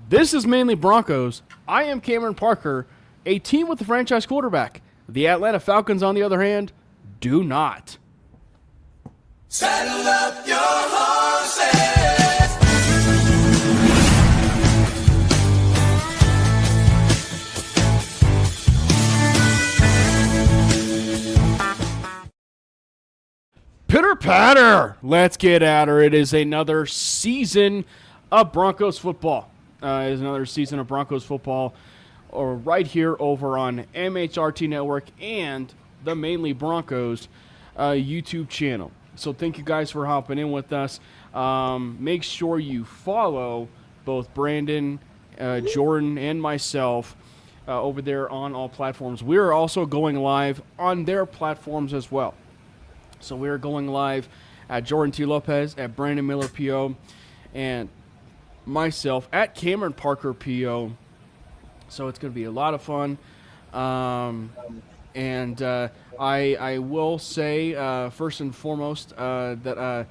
This is mainly Broncos. I am Cameron Parker, a team with a franchise quarterback. The Atlanta Falcons, on the other hand, do not. Saddle up your horses. Pitter patter. Let's get at her. It is another season of Broncos football. It is another season of Broncos football right here over on MHRT Network and the Mainly Broncos YouTube channel. So thank you guys for hopping in with us. Make sure you follow both Brandon, Jordan, and myself over there on all platforms. We are also going live on their platforms as well. So we are going live at Jordan T. Lopez, at Brandon Miller PO, and myself at Cameron Parker PO. So it's going to be a lot of fun. And I will say, first and foremost, that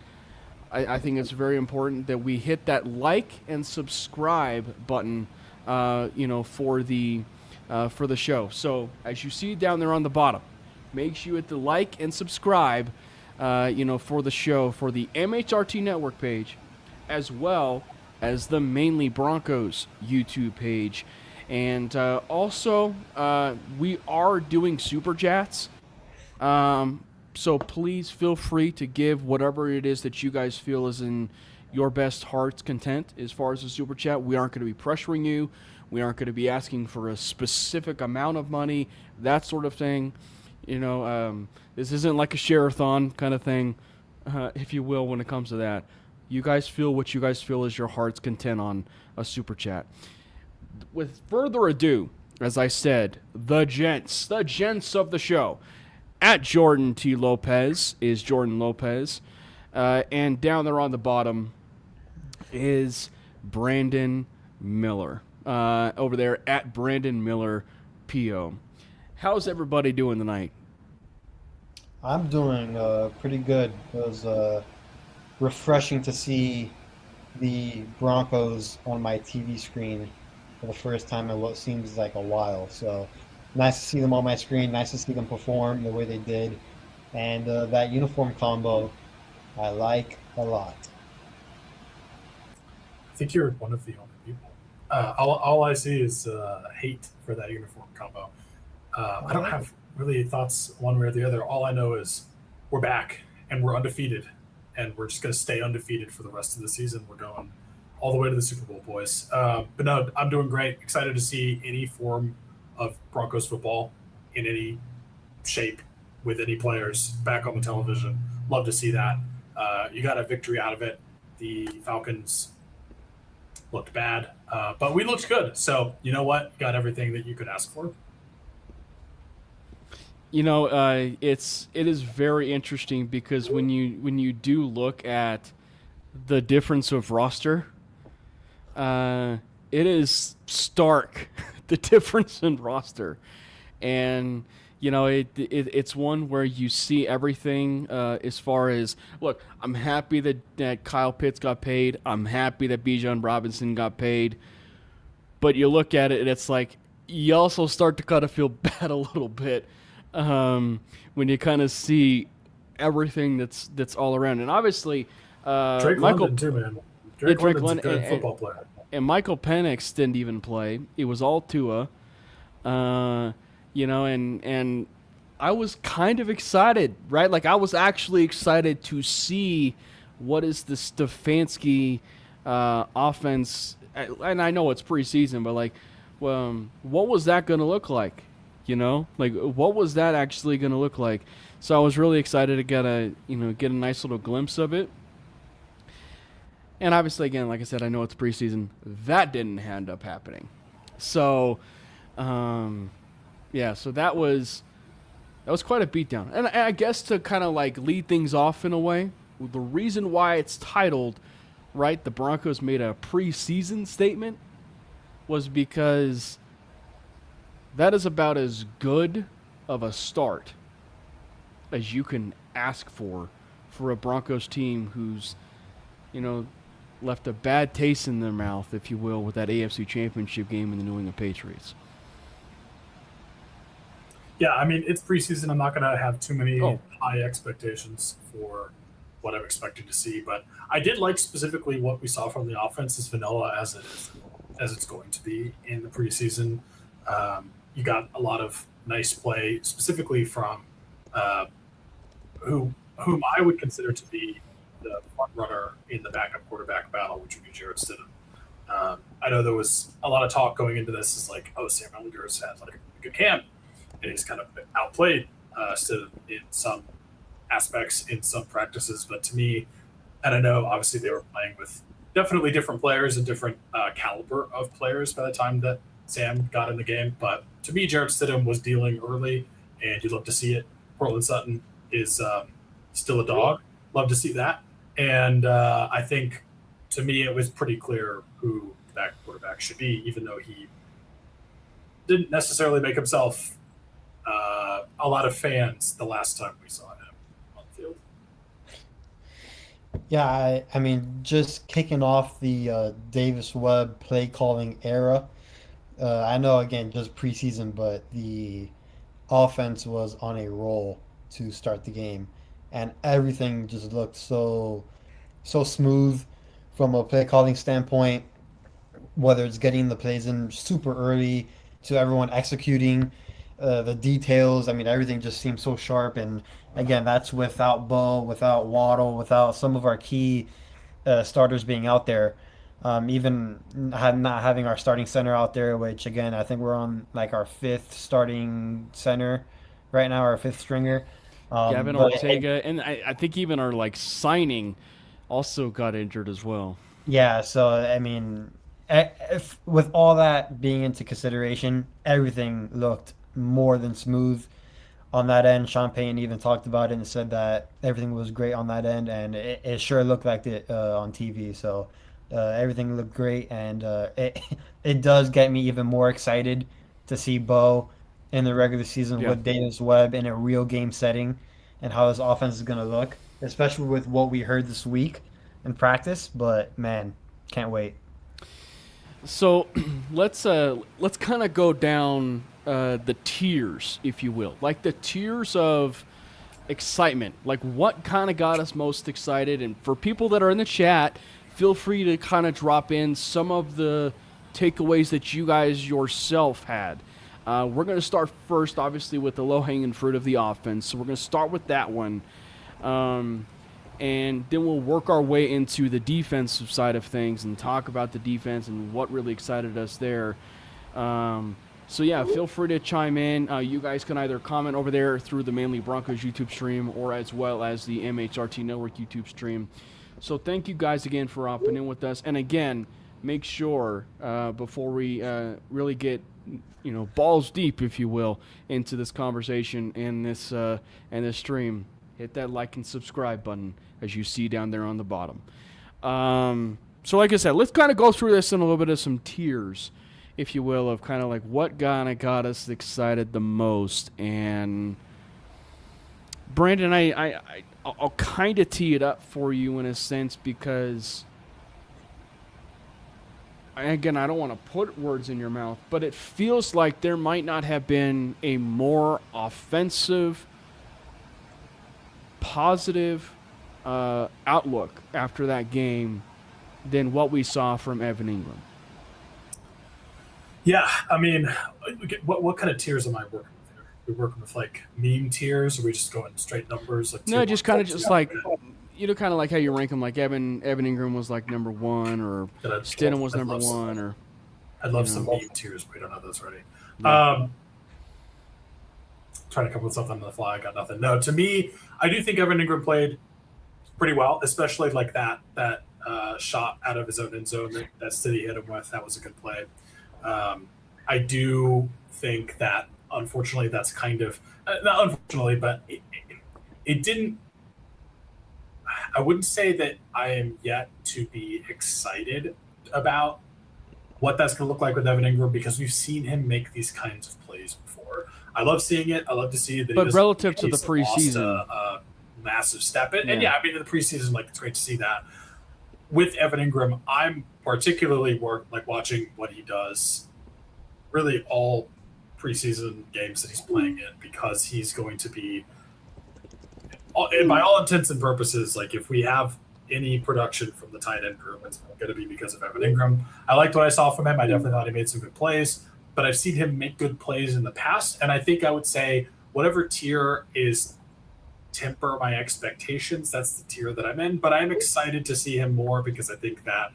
I think it's very important that we hit that like and subscribe button, for the show. So as you see down there on the bottom, make sure you hit the like and subscribe, for the show, for the MHRT Network page, as well as the Mainly Broncos YouTube page. And also, we are doing Super Chats. So please feel free to give whatever it is that you guys feel is in your best heart's content as far as the Super Chat. We aren't going to be pressuring you. We aren't going to be asking for a specific amount of money, that sort of thing. This isn't like a share-a-thon kind of thing, if you will, when it comes to that. You guys feel what you guys feel is your heart's content on a Super Chat. With further ado, as I said, the gents of the show. At Jordan T. Lopez is Jordan Lopez. And down there on the bottom is Brandon Miller. Over there at Brandon Miller PO. How's everybody doing tonight? I'm doing pretty good. It was refreshing to see the Broncos on my TV screen for the first time in what seems like a while. So nice to see them on my screen. Nice to see them perform the way they did. And that uniform combo, I like a lot. I think you're one of the only people. All I see is hate for that uniform combo. I don't have really thoughts one way or the other. All I know is we're back and we're undefeated, and we're just going to stay undefeated for the rest of the season. We're going all the way to the Super Bowl, boys. But no, I'm doing great. Excited to see any form of Broncos football in any shape with any players back on the television. Love to see that. You got a victory out of it. The Falcons looked bad, but we looked good. So you know what? Got everything that you could ask for. It is very interesting because when you do look at the difference of roster, it is stark, the difference in roster. And, it's one where you see everything as far as, look, I'm happy that Kyle Pitts got paid. I'm happy that Bijan Robinson got paid. But you look at it and it's like you also start to kind of feel bad a little bit when you kind of see everything that's all around. And obviously, Drake London too, man. Drake London's a good football player. And Michael Penix didn't even play. It was all Tua. And I was kind of excited, right? Like, I was actually excited to see what is the Stefanski offense. And I know it's preseason, but, what was that going to look like? What was that actually going to look like? So I was really excited to get a nice little glimpse of it. And obviously, again, like I said, I know it's preseason. That didn't end up happening. So, so that was quite a beatdown. And I guess to kind of lead things off in a way, the reason why it's titled, right, the Broncos made a preseason statement, was because that is about as good of a start as you can ask for a Broncos team who's, left a bad taste in their mouth, if you will, with that AFC Championship game in the New England Patriots. Yeah, I mean, it's preseason. I'm not going to have too many Oh. high expectations for what I'm expecting to see, but I did like specifically what we saw from the offense as vanilla as it is, as it's going to be in the preseason. You got a lot of nice play, specifically from whom I would consider to be the front runner in the backup quarterback battle, which would be Jarrett Stidham. I know there was a lot of talk going into this, is like, oh, Sam Ellinger's had like a good camp, and he's kind of outplayed Stidham in some aspects in some practices. But to me, and I know obviously they were playing with definitely different players and different caliber of players by the time that Sam got in the game. But to me, Jarrett Stidham was dealing early, and you'd love to see it. Portland Sutton is still a dog. Love to see that. And I think, to me, it was pretty clear who that quarterback should be, even though he didn't necessarily make himself a lot of fans the last time we saw him on the field. Yeah, I mean, just kicking off the Davis Webb play calling era. I know, again, just preseason, but the offense was on a roll to start the game, and everything just looked so smooth from a play calling standpoint. Whether it's getting the plays in super early to everyone executing the details. I mean, everything just seems so sharp. And again, that's without Bo, without Waddle, without some of our key starters being out there. Even not having our starting center out there, which again, I think we're on like our fifth starting center right now, our fifth stringer. Gavin But Ortega, and I think even our like signing also got injured as well. yeah, so I mean, if, with all that being into consideration, everything looked more than smooth on that end. Sean Payton even talked about it and said that everything was great on that end, and it sure looked like it on TV. So everything looked great, and it does get me even more excited to see Bo in the regular season Yeah. with Davis Webb in a real game setting, and how his offense is going to look, especially with what we heard this week in practice. But man, can't wait. So let's kind of go down the tiers, if you will, like the tiers of excitement. Like what kind of got us most excited, and for people that are in the chat, feel free to kind of drop in some of the takeaways that you guys yourself had. We're going to start first, obviously, with the low-hanging fruit of the offense. So we're going to start with that one. And then we'll work our way into the defensive side of things and talk about the defense and what really excited us there. So, yeah, feel free to chime in. You guys can either comment over there through the Mainly Broncos YouTube stream or as well as the MHRT Network YouTube stream. So thank you guys again for hopping in with us. And, again, make sure before we really get balls deep, if you will, into this conversation and this stream, hit that like and subscribe button as you see down there on the bottom. So like I said, let's kind of go through this in a little bit of some tiers, if you will, of kind of like what kind of got us excited the most. And Brandon, I'll kind of tee it up for you in a sense because, again, I don't want to put words in your mouth, but it feels like there might not have been a more offensive, positive outlook after that game than what we saw from Evan Ingram. Yeah, I mean, what kind of tiers am I working with here? We working with like meme tiers, or are we just going straight numbers? Like No, tier just one, kind of tier just two? like, kind of like how you rank them. Like Evan Ingram was like number one, or Stidham was number one, or I'd love some meme tiers, but we don't have those ready. Yeah. Trying to come up with something on the fly. I got nothing. No, to me, I do think Evan Ingram played pretty well, especially like that shot out of his own end zone that City hit him with. That was a good play. I do think that, unfortunately, that's kind of not unfortunately, but it didn't. I wouldn't say that I am yet to be excited about what that's going to look like with Evan Ingram, because we've seen him make these kinds of plays before. I love seeing it. I love to see that. But relative to the preseason, a massive step. And yeah, I mean, in the preseason, like, it's great to see that. with Evan Ingram, I'm particularly watching what he does really all preseason games that he's playing in, because he's going to be, and by all intents and purposes, like if we have any production from the tight end group, it's going to be because of Evan Ingram. I liked what I saw from him. I definitely thought he made some good plays, but I've seen him make good plays in the past. And I think I would say whatever tier is temper my expectations, that's the tier that I'm in. But I'm excited to see him more, because I think that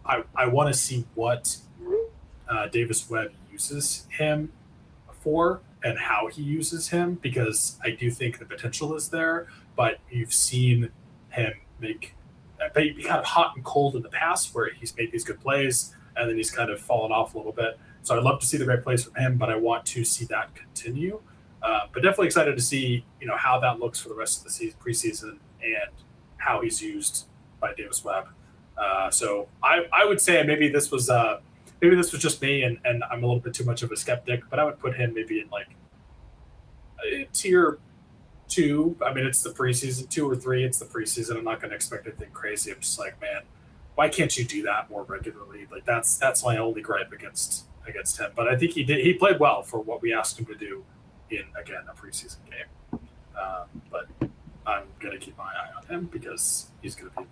I want to see what Davis Webb uses him for and how he uses him, because I do think the potential is there. But you've seen him be kind of hot and cold in the past, where he's made these good plays and then he's kind of fallen off a little bit. So I'd love to see the great plays from him, but I want to see that continue. But definitely excited to see, how that looks for the rest of the season, preseason, and how he's used by Davis Webb. So I would say maybe this was just me, and I'm a little bit too much of a skeptic, but I would put him maybe in like tier 2. I mean, it's the preseason. 2 or 3. It's the preseason. I'm not going to expect anything crazy. I'm just like, man, why can't you do that more regularly? Like that's my only gripe against him. But I think he played well for what we asked him to do in, again, a preseason game. But I'm going to keep my eye on him, because he's going to be.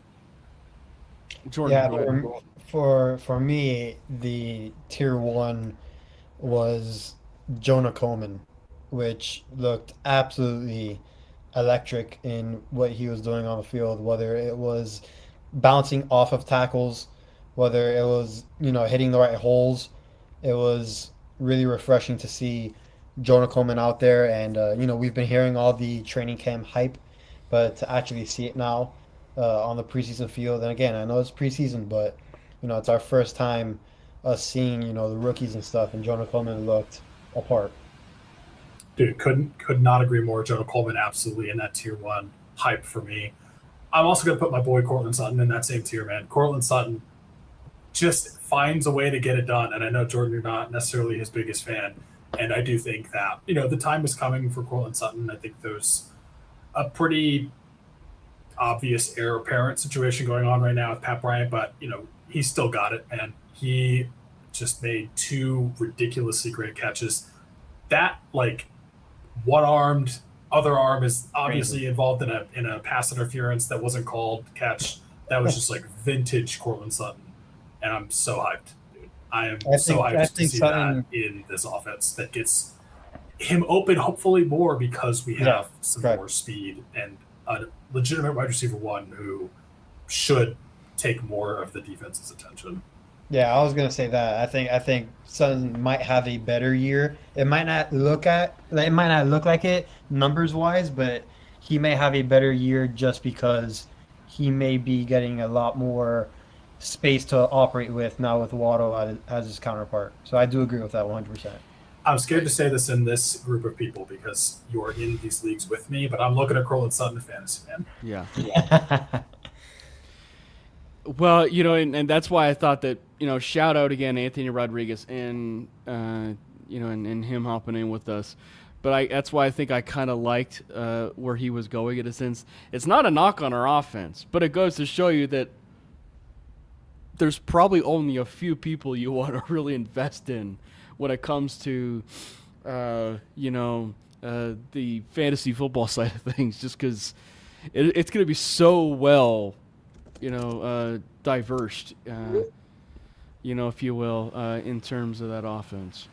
Jordan, for me, the tier 1 was Jonah Coleman, which looked absolutely electric in what he was doing on the field, whether it was bouncing off of tackles, whether it was, hitting the right holes. It was really refreshing to see Jonah Coleman out there. And, we've been hearing all the training camp hype, but to actually see it now on the preseason field. And again, I know it's preseason, but, it's our first time us seeing, the rookies and stuff, and Jonah Coleman looked apart. Dude, could not agree more. Jonah Coleman absolutely in that tier 1 hype for me. I'm also going to put my boy Cortland Sutton in that same tier, man. Cortland Sutton just finds a way to get it done. And I know, Jordan, you're not necessarily his biggest fan. And I do think that, the time is coming for Cortland Sutton. I think there's a pretty obvious heir apparent situation going on right now with Pat Bryant, but, he's still got it, man. He just made 2 ridiculously great catches. That, one-armed, other arm is obviously involved in a pass interference that wasn't called catch. That was just vintage Cortland Sutton, and I'm so hyped, dude. I am so hyped to see Sutton, that in this offense that gets him open, hopefully more, because we have some more speed and a legitimate wide receiver 1 who should take more of the defense's attention. Yeah, I was gonna say that. I think Sutton might have a better year. It might not look like it numbers wise, but he may have a better year just because he may be getting a lot more space to operate with now with Waddle as his counterpart. So I do agree with that 100%. I'm scared to say this in this group of people because you're in these leagues with me, but I'm looking at Cortland Sutton in fantasy, man. Yeah. Well, and that's why I thought that, shout out again, Anthony Rodriguez, and, and him hopping in with us. But that's why I think I kind of liked where he was going in a sense. It's not a knock on our offense, but it goes to show you that there's probably only a few people you want to really invest in when it comes to, the fantasy football side of things, just because it's going to be so well diverse, if you will, in terms of that offense.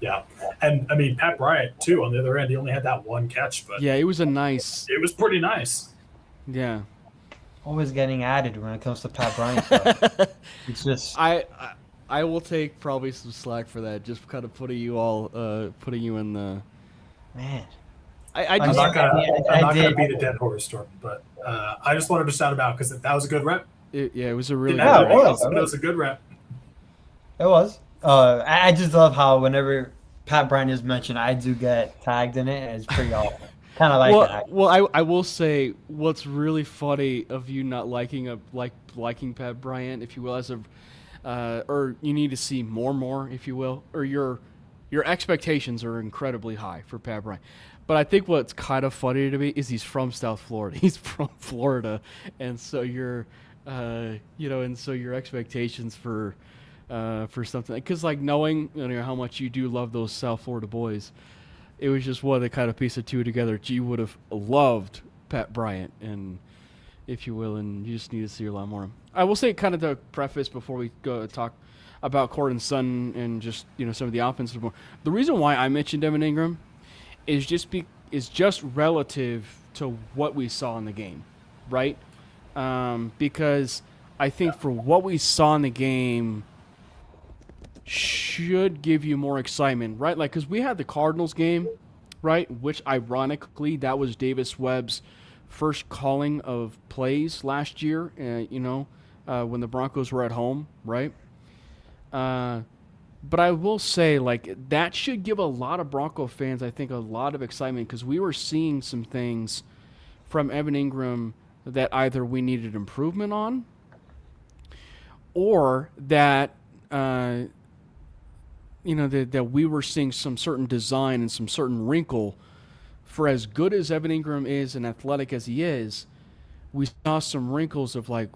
Yeah. And I mean, Pat Bryant too, on the other end, he only had that 1 catch, but yeah, it was pretty nice. Yeah. Always getting added when it comes to Pat Bryant. It's just, I will take probably some slack for that, just kind of putting you in the, man. I'm not gonna beat a dead horse, Jordan, but I just wanted to shout him out because that was a good rep. It was a really good rep. It was a good rep. It was. I just love how whenever Pat Bryant is mentioned, I do get tagged in it, and it's pretty awesome. Kind of like that. Well, I will say what's really funny of you not liking Pat Bryant, if you will, or you need to see more, if you will, or your expectations are incredibly high for Pat Bryant. But I think what's kind of funny to me is he's from South Florida. He's from Florida, and so you're And so your expectations for something, because like knowing how much you do love those South Florida boys, it was just one that kind of piece the two together. You would have loved Pat Bryant, and if you will, and you just need to see a lot more. I will say, kind of to preface before we go talk about Cortland Sutton and just some of the offensive more. The reason why I mentioned Evan Ingram is just relative to what we saw in the game, right? Because I think for what we saw in the game should give you more excitement, right? Like, because we had the Cardinals game, right? Which, ironically, that was Davis Webb's first calling of plays last year, when the Broncos were at home, right? But I will say, like, that should give a lot of Bronco fans, I think, a lot of excitement, because we were seeing some things from Evan Ingram that either we needed improvement on, or that that we were seeing some certain design and some certain wrinkle. For as good as Evan Ingram is and athletic as he is, we saw some wrinkles of like,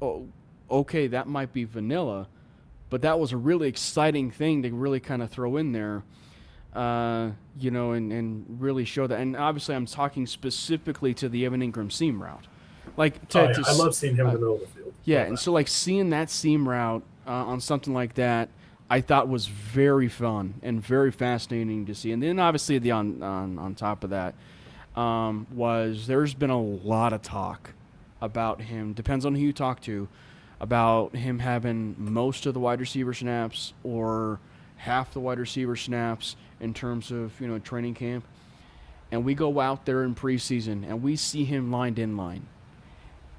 oh, okay, that might be vanilla, but that was a really exciting thing to really kind of throw in there, and really show that. And obviously, I'm talking specifically to the Evan Ingram seam route. Like, I love seeing him in the middle of the field. Yeah, and so like seeing that seam route on something like that, I thought was very fun and very fascinating to see. And then obviously on top of that was there's been a lot of talk about him, depends on who you talk to, about him having most of the wide receiver snaps or half the wide receiver snaps in terms of training camp. And we go out there in preseason and we see him lined in line.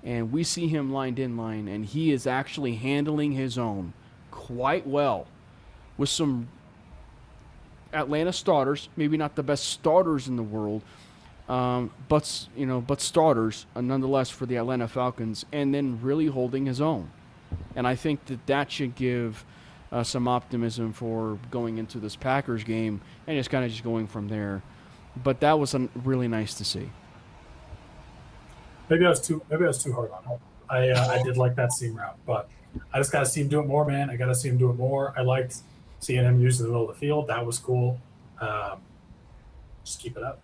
And he is actually handling his own quite well with some Atlanta starters, maybe not the best starters in the world, but starters nonetheless for the Atlanta Falcons, and then really holding his own. And I think that should give some optimism for going into this Packers game and just kind of just going from there. But that was really nice to see. Maybe I was too hard on him. I did like that seam route, but I just got to see him do it more, man. I got to see him do it more. I liked seeing him use in the middle of the field. That was cool. Just keep it up.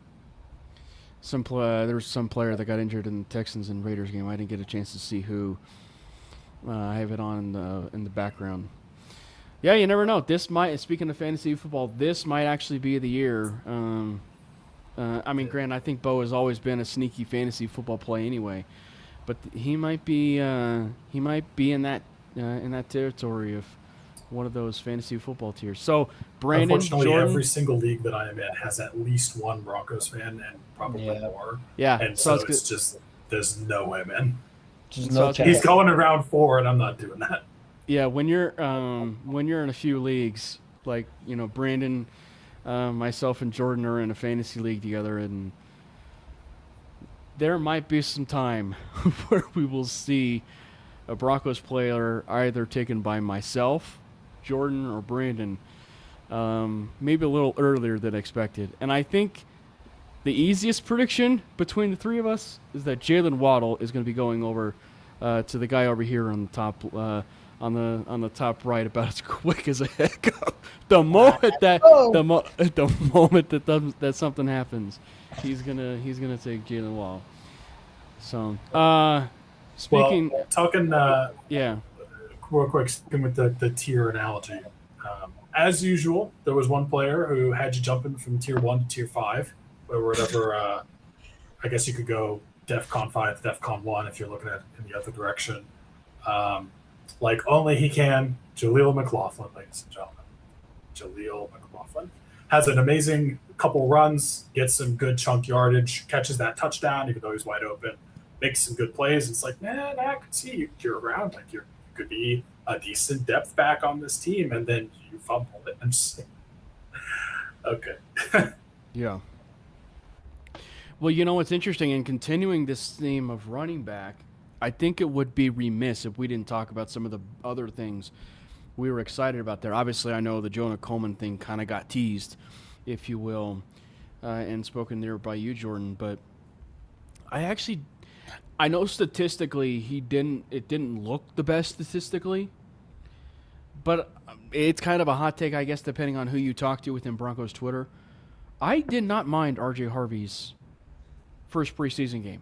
There was some player that got injured in the Texans and Raiders game. I didn't get a chance to see who. I have it on in the background. Yeah, you never know. Speaking of fantasy football, this might actually be the year. Grant, I think Bo has always been a sneaky fantasy football play anyway, but he might be in that territory of one of those fantasy football tiers. So, Brandon, unfortunately, Jordan, every single league that I am in has at least one Broncos fan and probably more. Yeah, and so it's just there's no way, man. He's going around 4, and I'm not doing that. Yeah, when you're in a few leagues, like Brandon, myself, and Jordan are in a fantasy league together, and there might be some time where we will see a Broncos player either taken by myself, Jordan, or Brandon, maybe a little earlier than expected. And I think the easiest prediction between the three of us is that Jalen Waddle is going to be going over to the guy over here on the top on the top right about as quick as a heck. The moment that something happens, he's gonna take Jalen Waddle. So speaking, talking yeah, real quick, sticking with the tier analogy. As usual, there was one player who had you jumping from tier 1 to tier 5, or whatever. I guess you could go DEFCON 5, DEFCON 1 if you're looking at it in the other direction. Like only he can. Jaleel McLaughlin, ladies and gentlemen. Jaleel McLaughlin has an amazing couple runs, gets some good chunk yardage, catches that touchdown, even though he's wide open, makes some good plays. It's like, man, I could see you're around. Like you could be a decent depth back on this team, and then you fumble it. I'm just okay. Yeah. Well, it's interesting. In continuing this theme of running back, I think it would be remiss if we didn't talk about some of the other things we were excited about there. Obviously, I know the Jonah Coleman thing kind of got teased, if you will, and spoken there by you, Jordan. But I I know statistically it didn't look the best statistically, but it's kind of a hot take, I guess, depending on who you talk to within Broncos Twitter. I did not mind RJ Harvey's first preseason game.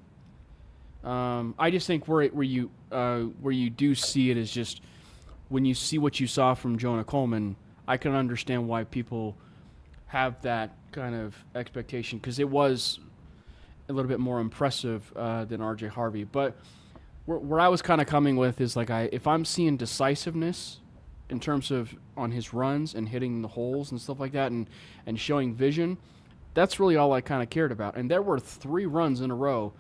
I just think where you do see it is just when you see what you saw from Jonah Coleman. I can understand why people have that kind of expectation because it was a little bit more impressive than RJ Harvey. But where I was kind of coming with is like if I'm seeing decisiveness in terms of on his runs and hitting the holes and stuff like that and showing vision, that's really all I kind of cared about. And there were 3 runs in a row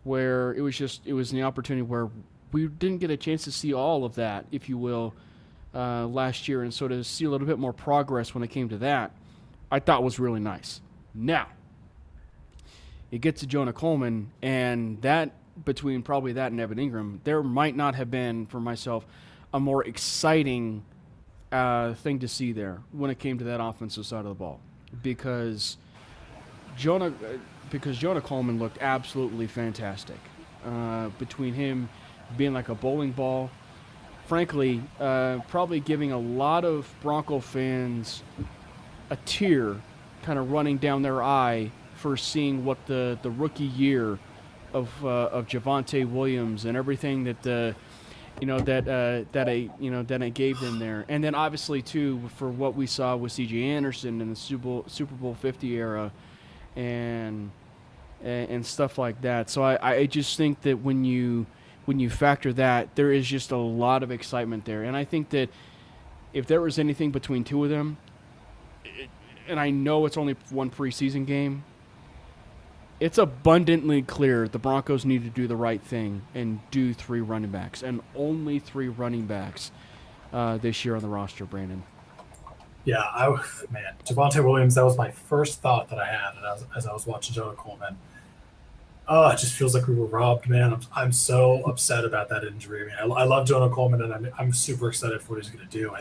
where it was an opportunity where we didn't get a chance to see all of that, if you will, last year, and so to see a little bit more progress when it came to that, I thought was really nice. Now, it gets to Jonah Coleman, and that between probably that and Evan Ingram, there might not have been for myself a more exciting thing to see there when it came to that offensive side of the ball, because Jonah Coleman looked absolutely fantastic. Between him being like a bowling ball, frankly, probably giving a lot of Bronco fans a tear kind of running down their eye for seeing what the rookie year of Javonte Williams and everything that I gave them there, and then obviously too for what we saw with C.J. Anderson in the Super Bowl 50 era, and stuff like that. So I just think that when you factor that, there is just a lot of excitement there, and I think that if there was anything between two of them, and I know it's only one preseason game, it's abundantly clear the Broncos need to do the right thing and do 3 running backs, and only 3 running backs this year on the roster, Brandon. Yeah, Javonte Williams, that was my first thought that I had as I was watching Jonah Coleman. Oh, it just feels like we were robbed, man. I'm so upset about that injury. I mean, I love Jonah Coleman, and I'm super excited for what he's going to do.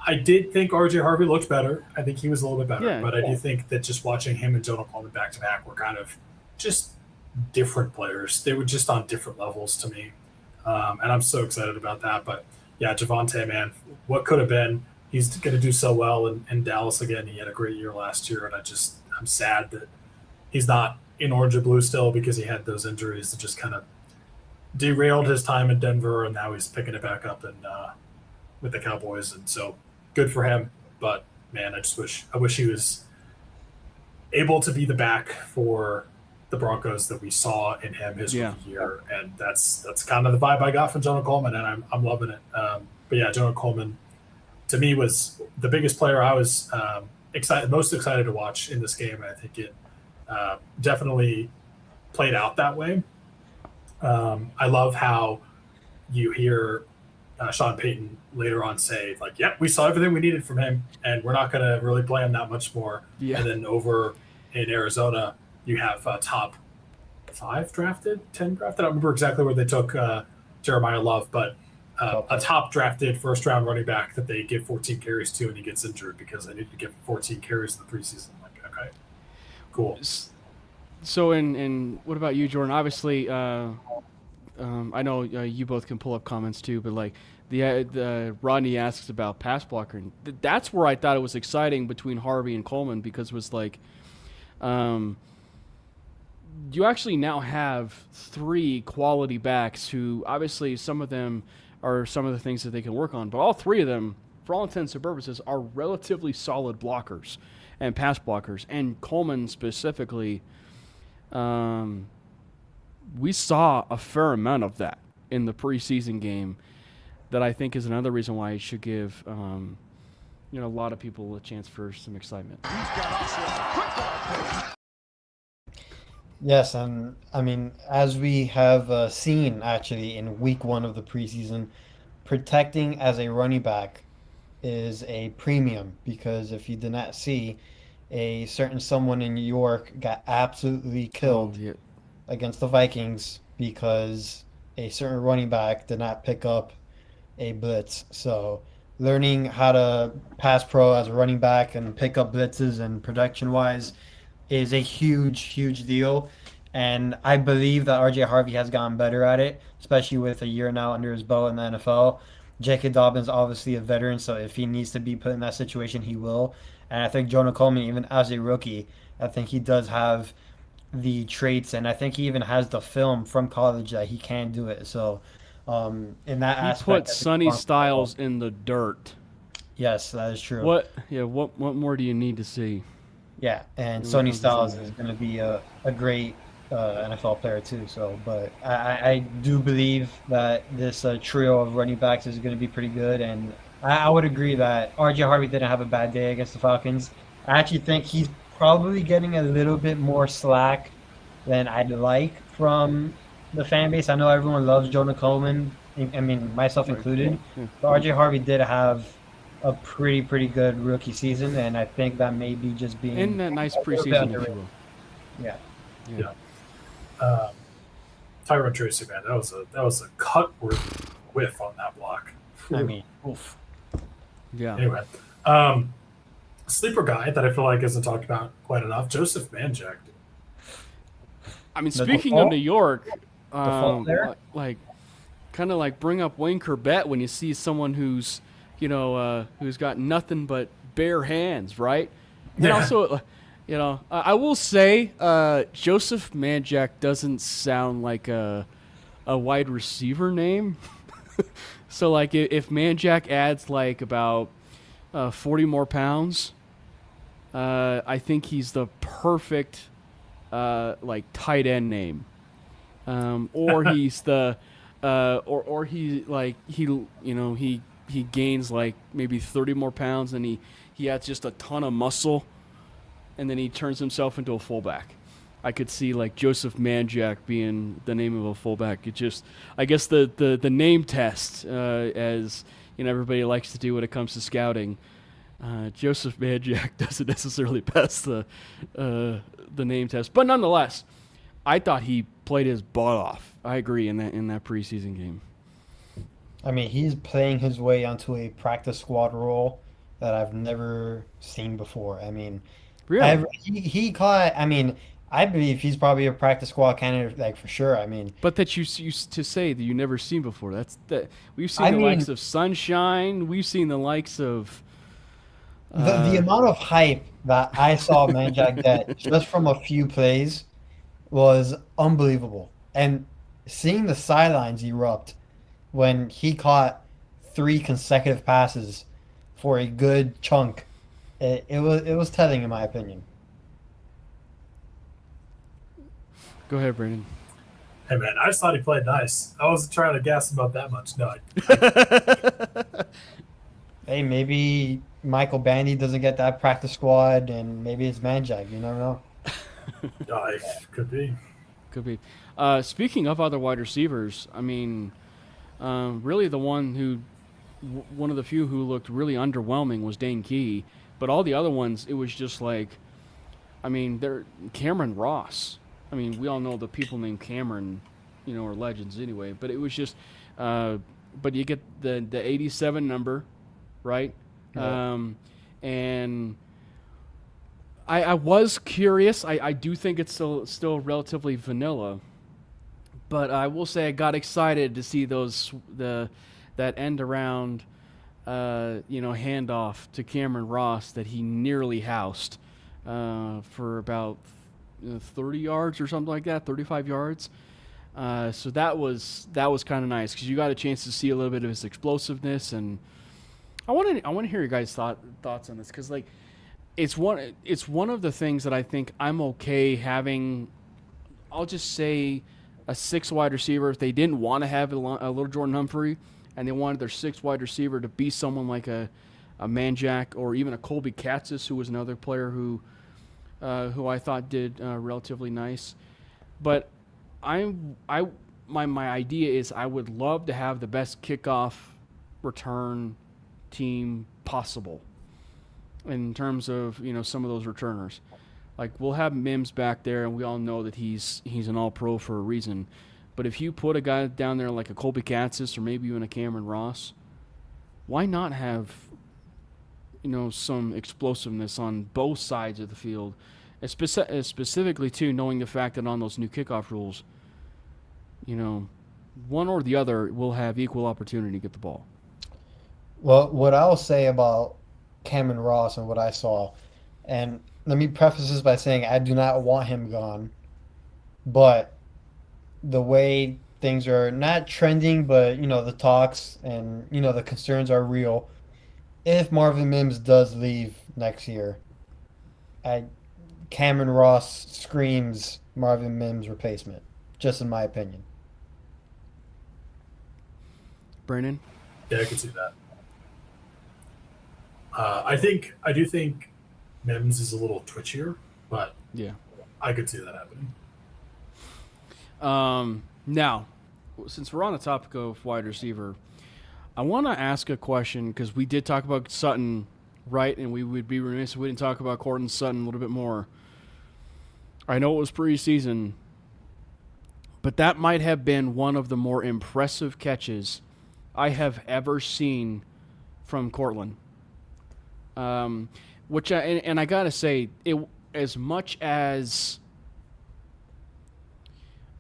I did think RJ Harvey looked better. I think he was a little bit better. But I do think that just watching him and Jonah Coleman back-to-back were kind of just different players. They were just on different levels to me. And I'm so excited about that. But, yeah, Javonte, man, what could have been. He's going to do so well in Dallas again. He had a great year last year, and I'm sad that he's not in orange and blue still because he had those injuries that just kind of derailed his time in Denver, and now he's picking it back up with the Cowboys. And so good for him. But, man, I wish he was able to be the back for the Broncos that we saw in him his rookie year. And that's kind of the vibe I got from Jonah Coleman, and I'm loving it. But, yeah, Jonah Coleman, to me, was the biggest player I was most excited to watch in this game. And I think it definitely played out that way. I love how you hear Sean Payton later on say, like, yep, we saw everything we needed from him, and we're not going to really play him that much more. Yeah. And then over in Arizona, you have top 5 drafted, 10 drafted. I don't remember exactly where they took Jeremiah Love, but a top drafted first round running back that they give 14 carries to, and he gets injured because they need to give 14 carries in the preseason. Like, okay, cool. So, and what about you, Jordan? Obviously, I know you both can pull up comments too, but like the Rodney asks about pass blocker, and that's where I thought it was exciting between Harvey and Coleman, because it was like, you actually now have 3 quality backs who obviously some of them are some of the things that they can work on, but all 3 of them, for all intents and purposes, are relatively solid blockers and pass blockers. And Coleman specifically, we saw a fair amount of that in the preseason game that I think is another reason why it should give a lot of people a chance for some excitement. Yes, and I mean, as we have seen actually in week 1 of the preseason, protecting as a running back is a premium, because if you did not see, a certain someone in New York got absolutely killed against the Vikings because a certain running back did not pick up a blitz. So learning how to pass pro as a running back and pick up blitzes and production-wise is a huge, huge deal. And I believe that RJ Harvey has gotten better at it, especially with a year now under his belt in the NFL. J.K. Dobbins obviously a veteran, so if he needs to be put in that situation, he will. And I think Jonah Coleman, even as a rookie, I think he does have the traits, and I think he even has the film from college that he can do it. So, in that He aspect, put I think Sonny Broncos are well. Styles in the dirt. Yes, that is true. What? Yeah. What more do you need to see Yeah, and when it Sony comes to Styles Sonny? is going to be a great NFL player too. So, but I do believe that this trio of running backs is going to be pretty good, and I would agree that RJ Harvey didn't have a bad day against the Falcons. I actually think he's probably getting a little bit more slack than I'd like from the fan base. I know everyone loves Jonah Coleman, I mean myself Right. included, Yeah. but RJ Harvey did have a pretty good rookie season, and I think that may be just And being that nice a little bit preseason, if you underrated. will. Yeah. Yeah. Yeah. Tyrone Tracy, man, that was a cut worthy whiff on that block. I mean, oof. Yeah. Anyway, sleeper guy that I feel like isn't talked about quite enough, Joseph Manjack. I mean, The speaking of default? New York, Default there? like, kind of like bring up Wayne Corbett when you see someone who's, who's got nothing but bare hands, right? And Yeah. also, I will say, Joseph Manjack doesn't sound like a wide receiver name. So, like, if Manjack adds like about 40 more pounds, I think he's the perfect like tight end name, or he's the or he like he gains like maybe 30 more pounds and he has just a ton of muscle, and then he turns himself into a fullback. I could see like Joseph Manjack being the name of a fullback. It just, I guess the name test, as everybody likes to do when it comes to scouting. Joseph Manjack doesn't necessarily pass the name test, but nonetheless, I thought he played his butt off. I agree in that preseason game. I mean, he's playing his way onto a practice squad role that I've never seen before. I mean, Really, he caught. I mean, I believe he's probably a practice squad candidate, like for sure. I mean, but that you used to say that you never seen before. That's that we've seen I the mean, likes of Sunshine. We've seen the likes of. the amount of hype that I saw Manjack get just from a few plays was unbelievable. And seeing the sidelines erupt when he caught three consecutive passes for a good chunk, it was telling in my opinion. Go ahead, Brandon. Hey man, I just thought he played nice. I wasn't trying to gas him up that much. No, Hey, maybe Michael Bandy doesn't get that practice squad, and maybe it's Manjack. You never know. it could be. Could be. Speaking of other wide receivers, I mean, really the one of the few who looked really underwhelming was Dane Key, but all the other ones, it was just like, I mean, they're Cameron Ross. I mean, we all know the people named Cameron, are legends anyway. But it was just, but you get the 87 number, right? Yeah. And I was curious. I do think it's still relatively vanilla, but I will say I got excited to see that end around, handoff to Cameron Ross that he nearly housed for about 30 yards or something like that, 35 yards. So that was kind of nice because you got a chance to see a little bit of his explosiveness, and I want to hear your guys' thoughts on this because like it's one of the things that I think I'm okay having. I'll just say a 6 wide receiver if they didn't want to have a little Jordan Humphrey and they wanted their 6 wide receiver to be someone like a Manjack or even a Colby Katzis, who was another player who I thought did relatively nice. But my idea is I would love to have the best kickoff return team possible in terms of some of those returners. Like we'll have Mims back there, and we all know that he's an All-Pro for a reason. But if you put a guy down there like a Colby Katzis or maybe even a Cameron Ross, why not have some explosiveness on both sides of the field, Specifically, too, knowing the fact that on those new kickoff rules, one or the other will have equal opportunity to get the ball. Well, what I'll say about Cameron Ross and what I saw, and let me preface this by saying I do not want him gone, but the way things are not trending, but the talks and the concerns are real. If Marvin Mims does leave next year, I Cameron Ross screams Marvin Mims replacement, just in my opinion. Brandon? Yeah, I can see that. I do think Mims is a little twitchier, but Yeah. I could see that happening. Now, since we're on the topic of wide receiver, I want to ask a question because we did talk about Sutton, right? And we would be remiss if we didn't talk about Courtland Sutton a little bit more. I know it was preseason, but that might have been one of the more impressive catches I have ever seen from Courtland. Which I gotta say, as much as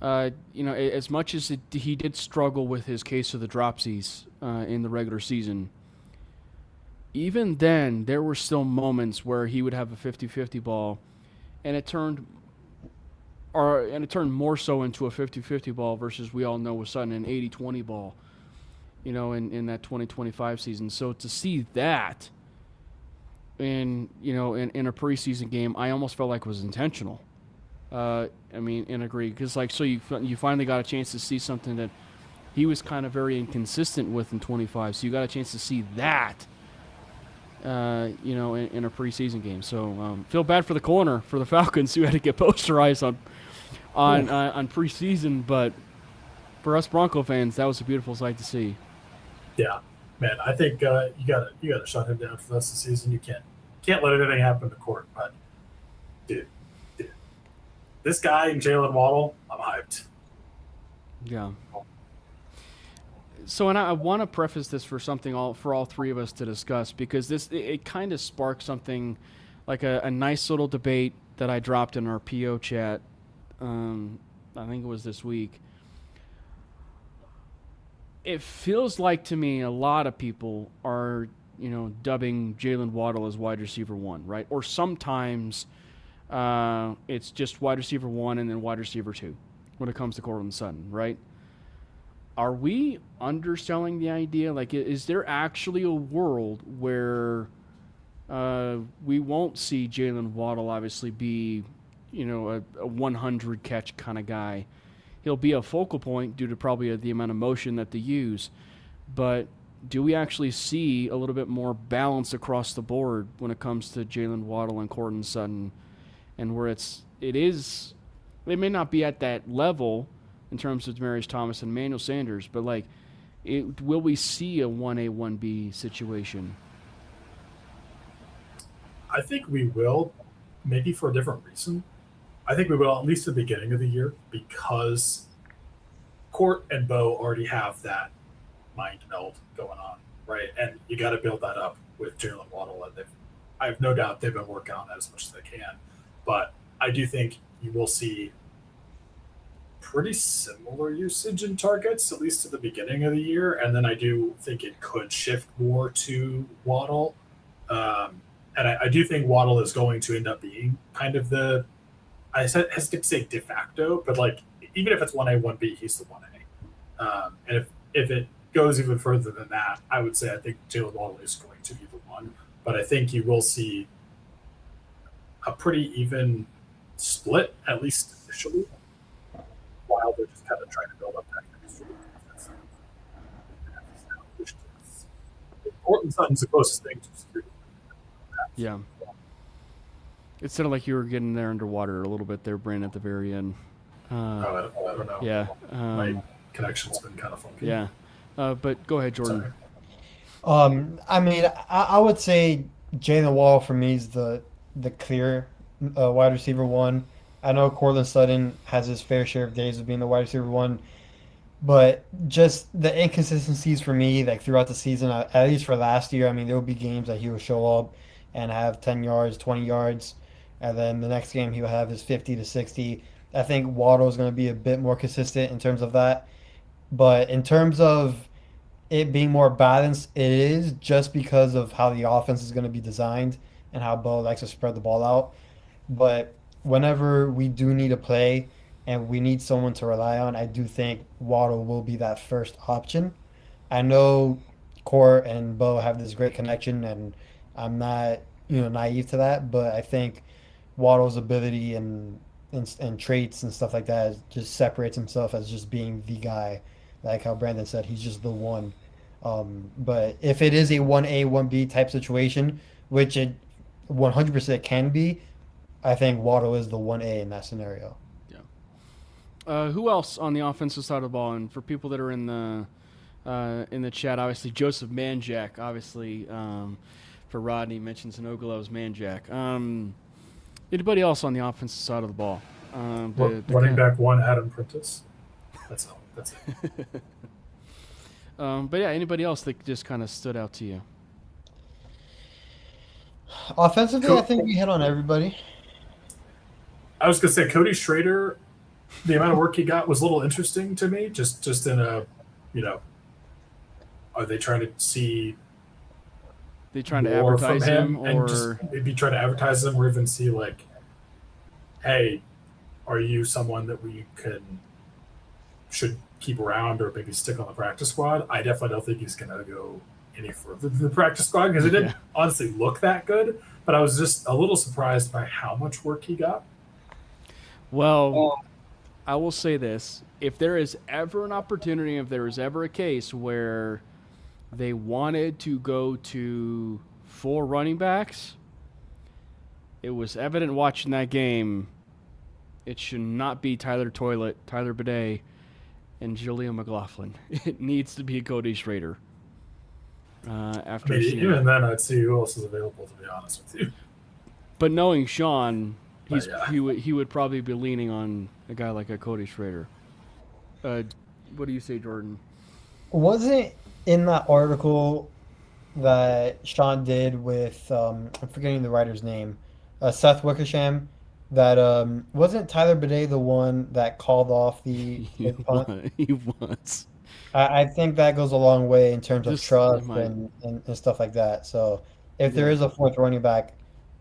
as much as he did struggle with his case of the dropsies in the regular season, even then there were still moments where he would have a 50-50 ball, and it turned more so into a 50-50 ball versus, we all know, with Sutton, an 80-20 ball, in that 2025 season. So to see that in a preseason game, I almost felt like it was intentional. And agree, because you finally got a chance to see something that he was kind of very inconsistent with in 25. So you got a chance to see that, in a preseason game. So feel bad for the corner for the Falcons who had to get posterized on preseason, but for us Bronco fans, that was a beautiful sight to see. Yeah, man, I think you gotta shut him down for the rest of the season. You can't let anything happen to Court. But dude, this guy and Jalen Waddle, I'm hyped. Yeah. So, and I want to preface this for for all three of us to discuss, because it kind of sparked something like a nice little debate that I dropped in our PO chat. I think it was this week. It feels like to me a lot of people are, dubbing Jalen Waddle as wide receiver one, right? Or sometimes it's just wide receiver one and then wide receiver two when it comes to Courtland Sutton, right? Are we underselling the idea? Like, is there actually a world where we won't see Jalen Waddle obviously be, a 100 catch kind of guy? He'll be a focal point due to probably the amount of motion that they use. But do we actually see a little bit more balance across the board when it comes to Jalen Waddle and Courtland Sutton, and where it may not be at that level in terms of Demaryius Thomas and Emmanuel Sanders, but will we see a 1A, 1B situation? I think we will, maybe for a different reason. I think we will, at least at the beginning of the year, because Court and Bo already have that mind meld going on, right? And you got to build that up with Jalen Waddle, and I have no doubt they've been working on that as much as they can. But I do think you will see pretty similar usage in targets, at least at the beginning of the year. And then I do think it could shift more to Waddle. And I do think Waddle is going to end up being kind of I hesitate to say de facto, but even if it's 1A, 1B, he's the 1A. And if it goes even further than that, I would say I think Jalen Waddle is going to be the one. But I think you will see a pretty even split, at least initially, while they're just kind of trying to build up that chemistry. Courtland Sutton's the closest thing to security. Yeah. It sounded like you were getting there underwater a little bit there, Brandon, at the very end. I don't know. Yeah. My connection's been kind of funky. Yeah. But go ahead, Jordan. Sorry. I would say Jalen Waddle for me is the clear wide receiver one. I know Courtland Sutton has his fair share of days of being the wide receiver one, but just the inconsistencies for me, throughout the season, at least for last year, there will be games that he will show up and have 10 yards, 20 yards, and then the next game he'll have his 50 to 60. I think Waddle is going to be a bit more consistent in terms of that. But in terms of it being more balanced, it is just because of how the offense is going to be designed and how Bo likes to spread the ball out. But whenever we do need a play and we need someone to rely on, I do think Waddle will be that first option. I know Court and Bo have this great connection, and I'm not, naive to that, but I think Waddle's ability and traits and stuff like that just separates himself as just being the guy. Like how Brandon said, he's just the one. But if it is a 1A, 1B type situation, which it 100% can be, I think Waddle is the 1A in that scenario. Yeah. Who else on the offensive side of the ball? And for people that are in the chat, obviously Joseph Manjack, obviously for Rodney mentions Sanogolov's Manjack. Anybody else on the offensive side of the ball? Running back one, Adam Prentice. That's all. That's it. But yeah, anybody else that just kind of stood out to you? Offensively, I think we hit on everybody. I was gonna say Cody Schrader. The amount of work he got was a little interesting to me. Just in a, are they trying to see? They trying to more advertise from him, and or just maybe try to advertise him, or even see like, hey, are you someone that we should keep around, or maybe stick on the practice squad? I definitely don't think he's gonna go any further than the practice squad because it didn't honestly look that good. But I was just a little surprised by how much work he got. Well, I will say this. If there is ever an opportunity, if there is ever a case where they wanted to go to 4 running backs, it was evident watching that game. It should not be Tyler Toilet, Tyler Bidet, and Julian McLaughlin. It needs to be Cody Schrader. Even then, I'd see who else is available, to be honest with you. But knowing Sean, he would probably be leaning on a guy like a Cody Schrader. What do you say, Jordan? Wasn't in that article that Sean did with I'm forgetting the writer's name, Seth Wickersham, that wasn't Tyler Bidet the one that called off the punt? He was. I think that goes a long way in terms of Just trust and stuff like that. So if there is a fourth running back,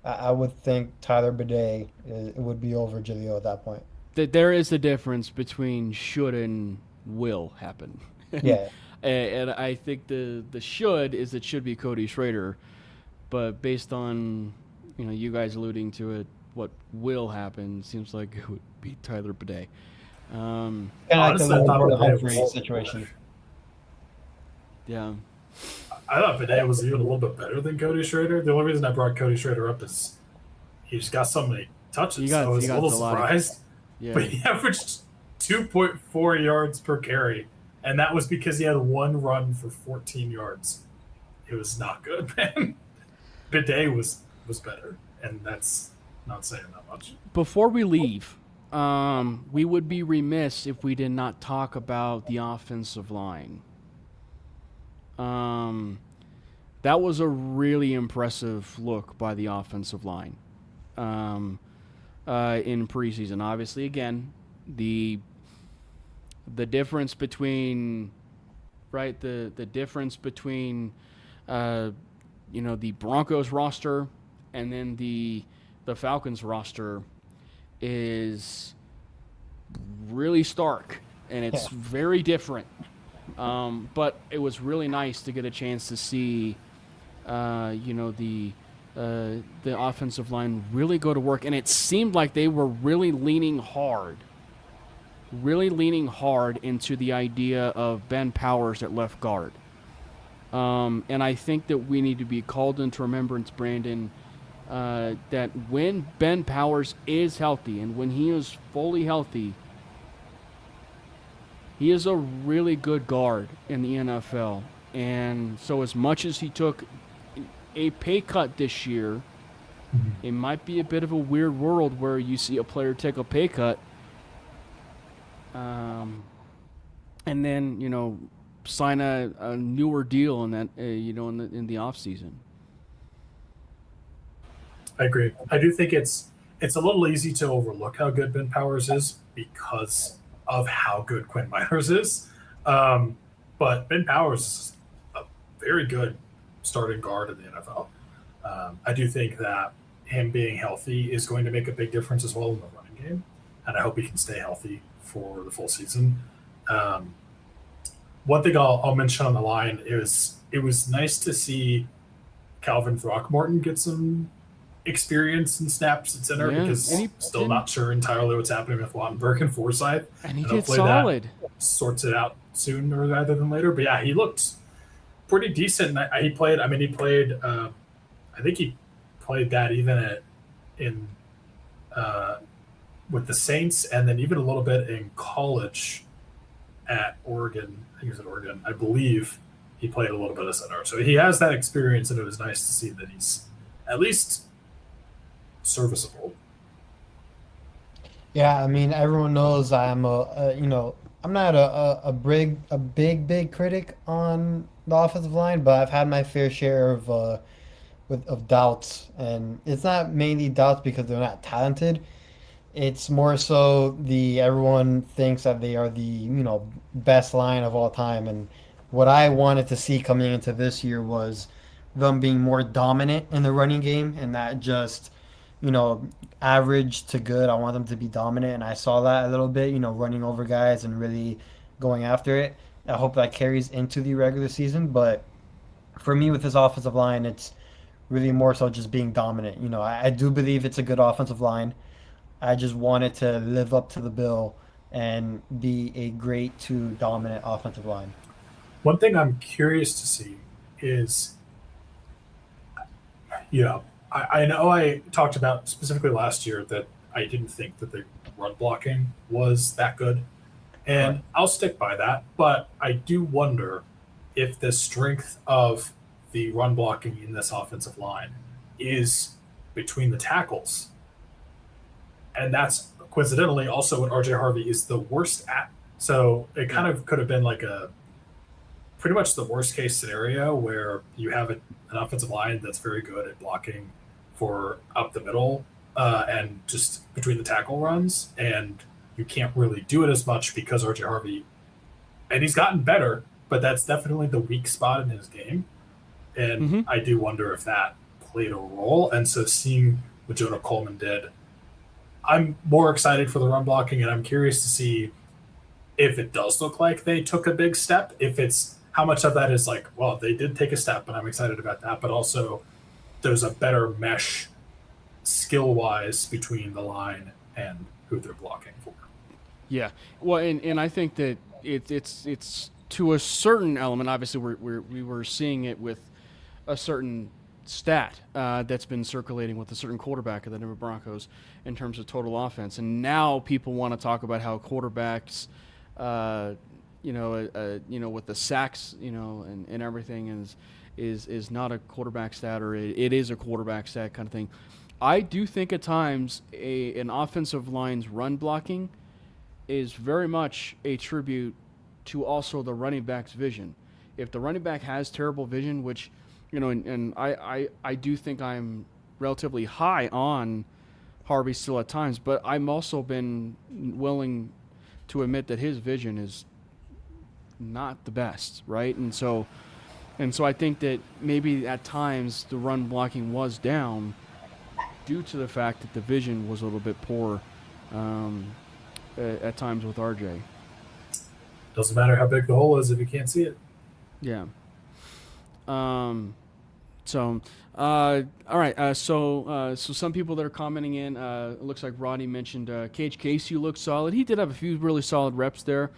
I would think Tyler Bidet would be over Jaleel at that point. There is a difference between should and will happen. Yeah. And I think the should is it should be Cody Schrader, but based on you guys alluding to it, what will happen seems like it would be Tyler Bidet. Kind of like the Humphrey situation. Yeah. I thought Bidet was even a little bit better than Cody Schrader. The only reason I brought Cody Schrader up is he just got so many touches. So I was a little surprised. Yeah. But he averaged 2.4 yards per carry, and that was because he had one run for 14 yards. It was not good, man. Bidet was better, and that's not saying that much. Before we leave, we would be remiss if we did not talk about the offensive line. That was a really impressive look by the offensive line in preseason. Obviously, again, the difference between the difference between the Broncos roster and then the Falcons roster is really stark, and it's very different. But it was really nice to get a chance to see, the offensive line really go to work, and it seemed like they were really leaning hard into the idea of Ben Powers at left guard. And I think that we need to be called into remembrance, Brandon, that when Ben Powers is healthy and when he is fully healthy, he is a really good guard in the NFL. And so as much as he took a pay cut this year, it might be a bit of a weird world where you see a player take a pay cut and then, sign a newer deal in that, in the off season. I agree. I do think it's it's a little easy to overlook how good Ben Powers is because of how good Quinn Miners is. But Ben Powers is a very good starting guard in the NFL. I do think that him being healthy is going to make a big difference as well in the running game, and I hope he can stay healthy for the full season. One thing I'll mention on the line is it was nice to see Calvin Throckmorton get some experience and snaps at center because still not sure entirely what's happening with Wattenberg and Forsythe. And he did solid. That sorts it out sooner rather than later. But yeah, he looked pretty decent. He played. I think he played that even with the Saints, and then even a little bit in college at Oregon. I think he was at Oregon. I believe he played a little bit of center. So he has that experience, and it was nice to see that he's at least serviceable. Yeah, I mean, everyone knows I'm I'm not a big critic on the offensive line, but I've had my fair share of doubts, and it's not mainly doubts because they're not talented. It's more so everyone thinks that they are the best line of all time, and what I wanted to see coming into this year was them being more dominant in the running game and not just average to good. I want them to be dominant, and I saw that a little bit, running over guys and really going after it. I hope that carries into the regular season, but for me with this offensive line, it's really more so just being dominant. I do believe it's a good offensive line. I just want it to live up to the bill and be a great to dominant offensive line. One thing I'm curious to see is, I know I talked about specifically last year that I didn't think that the run blocking was that good, and right. I'll stick by that. But I do wonder if the strength of the run blocking in this offensive line is between the tackles. And that's coincidentally also what RJ Harvey is the worst at. So it kind of could have been like pretty much the worst case scenario where you have an offensive line that's very good at blocking for up the middle and just between the tackle runs. And you can't really do it as much because RJ Harvey, and he's gotten better, but that's definitely the weak spot in his game. And I do wonder if that played a role. And so seeing what Jonah Coleman did, I'm more excited for the run blocking, and I'm curious to see if it does look like they took a big step, if it's how much of that is like, well, they did take a step, and I'm excited about that, but also there's a better mesh skill-wise between the line and who they're blocking for. Yeah. Well, and I think that it's to a certain element. Obviously, we were seeing it with a certain stat that's been circulating with a certain quarterback of the Denver Broncos in terms of total offense, and now people want to talk about how quarterbacks, with the sacks, and everything is not a quarterback stat, or it is a quarterback stat kind of thing. I do think at times an offensive line's run blocking is very much a tribute to also the running back's vision. If the running back has terrible vision, which and I do think I'm relatively high on Harvey still at times, but I'm also been willing to admit that his vision is not the best, right? And so I think that maybe at times the run blocking was down due to the fact that the vision was a little bit poor at times with RJ. Doesn't matter how big the hole is if you can't see it. Yeah. So, all right. So some people that are commenting in, it looks like Rodney mentioned Cage Casey looked solid. He did have a few really solid reps there.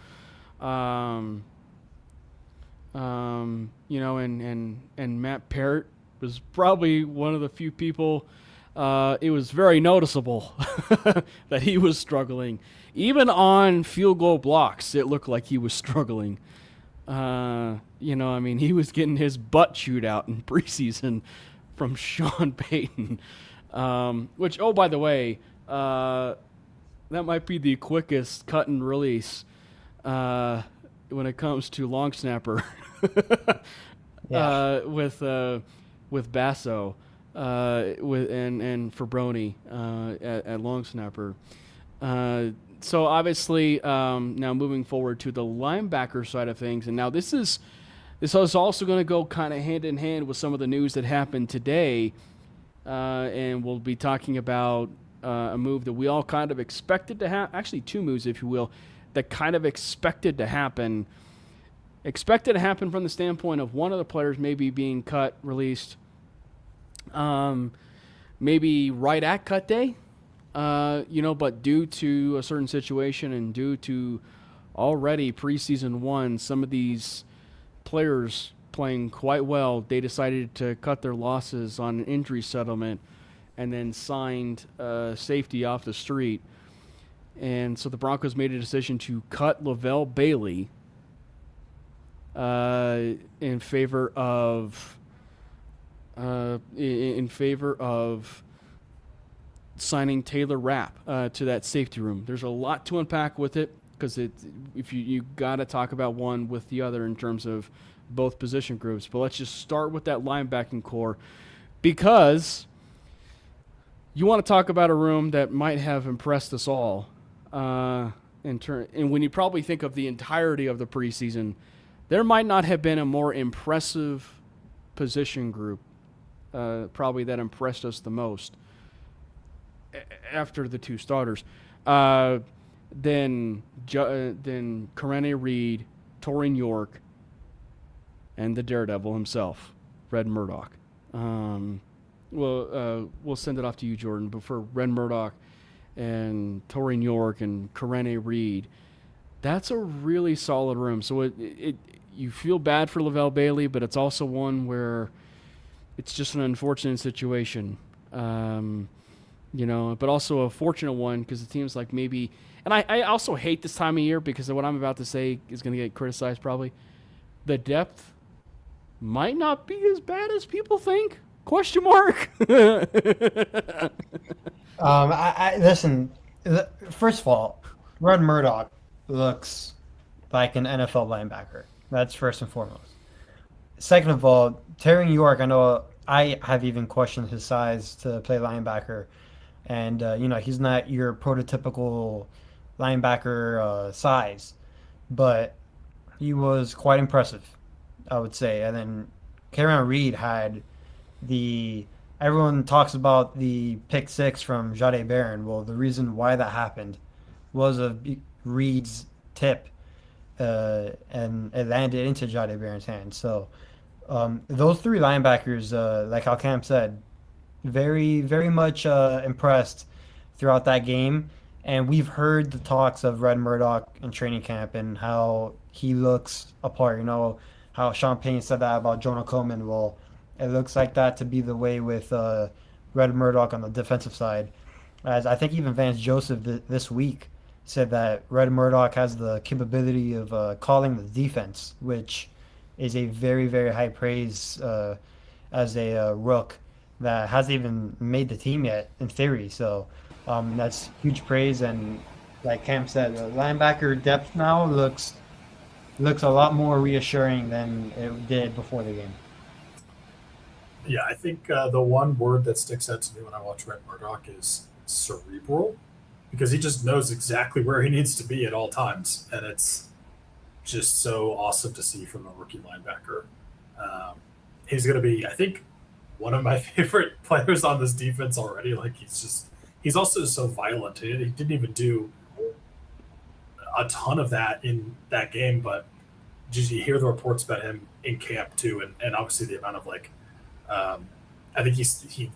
And Matt Parrott was probably one of the few people. It was very noticeable that he was struggling. Even on field goal blocks, it looked like he was struggling. He was getting his butt chewed out in preseason from Sean Payton, which, oh, by the way, that might be the quickest cut and release when it comes to long snapper with Basso. and for Brony at long snapper. So obviously, now moving forward to the linebacker side of things, and now this is also going to go kind of hand in hand with some of the news that happened today, and we'll be talking about a move that we all kind of expected to happen. Actually, two moves, if you will, that kind of expected to happen. Expected to happen from the standpoint of one of the players maybe being cut, released, maybe right at cut day, but due to a certain situation and due to already preseason one, some of these players playing quite well, they decided to cut their losses on an injury settlement and then signed safety off the street. And so the Broncos made a decision to cut Lavelle Bailey in favor of signing Taylor Rapp to that safety room. There's a lot to unpack with it because if you got to talk about one with the other in terms of both position groups. But let's just start with that linebacking core because you want to talk about a room that might have impressed us all. And when you probably think of the entirety of the preseason, there might not have been a more impressive position group, probably that impressed us the most after the two starters, than Karene Reed, Torian York, and the Daredevil himself, Red Murdoch. We'll send it off to you, Jordan. But for Red Murdoch and Torian York and Karene Reed, that's a really solid room. So you feel bad for Lavelle Bailey, but it's also one where it's just an unfortunate situation, but also a fortunate one because it seems like maybe – and I also hate this time of year because what I'm about to say is going to get criticized probably. The depth might not be as bad as people think. Question mark. Listen. First of all, Red Murdoch looks like an NFL linebacker. That's first and foremost. Second of all, Torian York. I know I have even questioned his size to play linebacker, and he's not your prototypical linebacker size, but he was quite impressive, I would say. And then Karene Reed had everyone talks about the pick six from Jade Barron. Well, the reason why that happened was of Reed's tip, and it landed into Jade Barron's hand. So those three linebackers, like how Cam said, very, very much impressed throughout that game. And we've heard the talks of Red Murdoch in training camp and how he looks apart. How Sean Payne said that about Jonah Coleman. Well, it looks like that to be the way with Red Murdoch on the defensive side. As I think even Vance Joseph this week said that Red Murdoch has the capability of calling the defense, which is a very, very high praise as a rook that hasn't even made the team yet in theory. So that's huge praise. And like Cam said, the linebacker depth now looks a lot more reassuring than it did before the game. Yeah, I think the one word that sticks out to me when I watch Red Murdoch is cerebral, because he just knows exactly where he needs to be at all times, and it's just so awesome to see from a rookie linebacker. He's going to be, I think, one of my favorite players on this defense already. Like, he's also so violent. He didn't even do a ton of that in that game, but just you hear the reports about him in camp too, and obviously the amount of I think he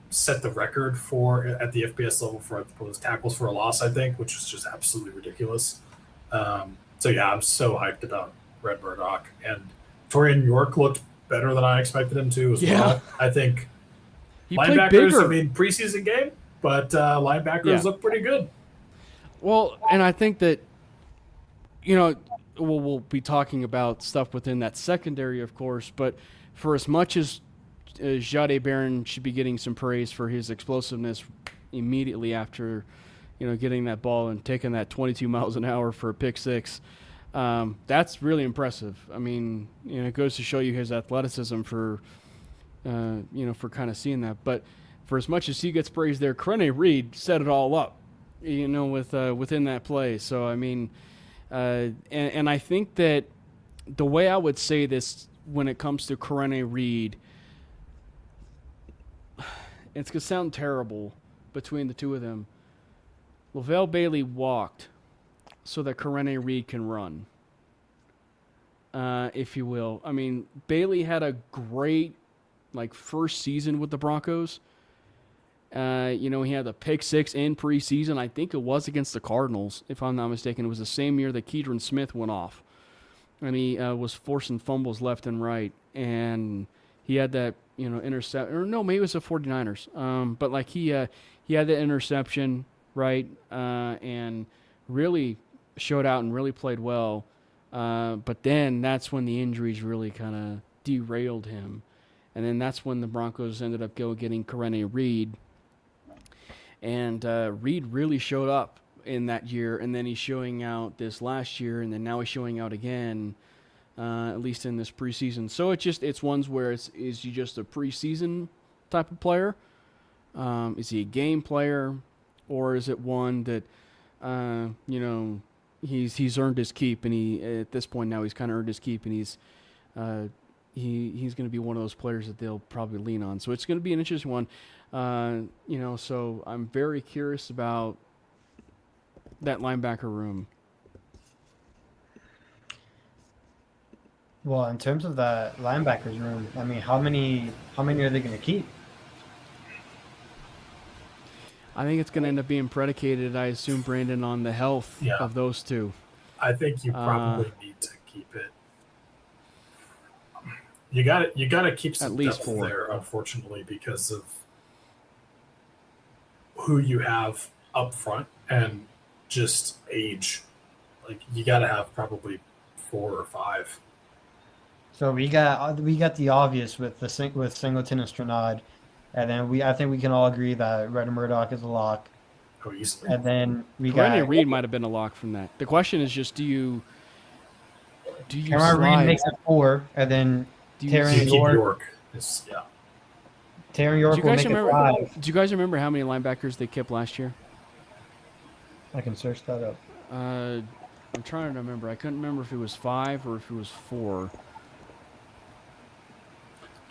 set the record at the FBS level for those tackles for a loss, I think, which was just absolutely ridiculous. So yeah, I'm so hyped about Red Murdoch, and Torian York looked better than I expected him to as well. I think he played linebackers, bigger. I mean, preseason game, but linebackers look pretty good. Well, and I think that, we'll be talking about stuff within that secondary, of course, but for as much as Jade Barron should be getting some praise for his explosiveness immediately after, getting that ball and taking that 22 miles an hour for a pick six, that's really impressive. I mean, it goes to show you his athleticism for for kind of seeing that. But for as much as he gets praised there, Corene Reed set it all up, within that play. So I mean, and I think that the way I would say this when it comes to Corene Reed, it's gonna sound terrible between the two of them. LaVelle Bailey walked so that Corene Reed can run, if you will. I mean, Bailey had a great first season with the Broncos. He had the pick six in preseason. I think it was against the Cardinals, if I'm not mistaken. It was the same year that Keydron Smith went off, and he was forcing fumbles left and right. And he had that intercept, or no, maybe it was the 49ers. But he had the interception, right, and really showed out and really played well. But then that's when the injuries really kind of derailed him. And then that's when the Broncos ended up getting Corene Reed. And Reed really showed up in that year, and then he's showing out this last year, and then now he's showing out again, at least in this preseason. So it's ones where is he just a preseason type of player? Is he a game player? Or is it one that, he's earned his keep, and he at this point now he's kind of earned his keep, and he's going to be one of those players that they'll probably lean on. So it's going to be an interesting one. So I'm very curious about that linebacker room. Well, in terms of the linebackers room, I mean, how many are they going to keep? I think it's going to end up being predicated, I assume, Brandon, on the health of those two. I think you probably need to keep it. You got to keep some at least depth 4 there, unfortunately, because of who you have up front and just age. You got to have probably 4 or 5. So we got the obvious with Singleton and Stranad, and then I think we can all agree that Red Murdoch is a lock. Oh, easily. And then Corene Reed might have been a lock from that. The question is just, do you Cameron slide? Reed makes it 4, and then Terran York. Terran York will make it 5. Do you guys remember how many linebackers they kept last year? I can search that up. I'm trying to remember. I couldn't remember if it was 5 or if it was 4.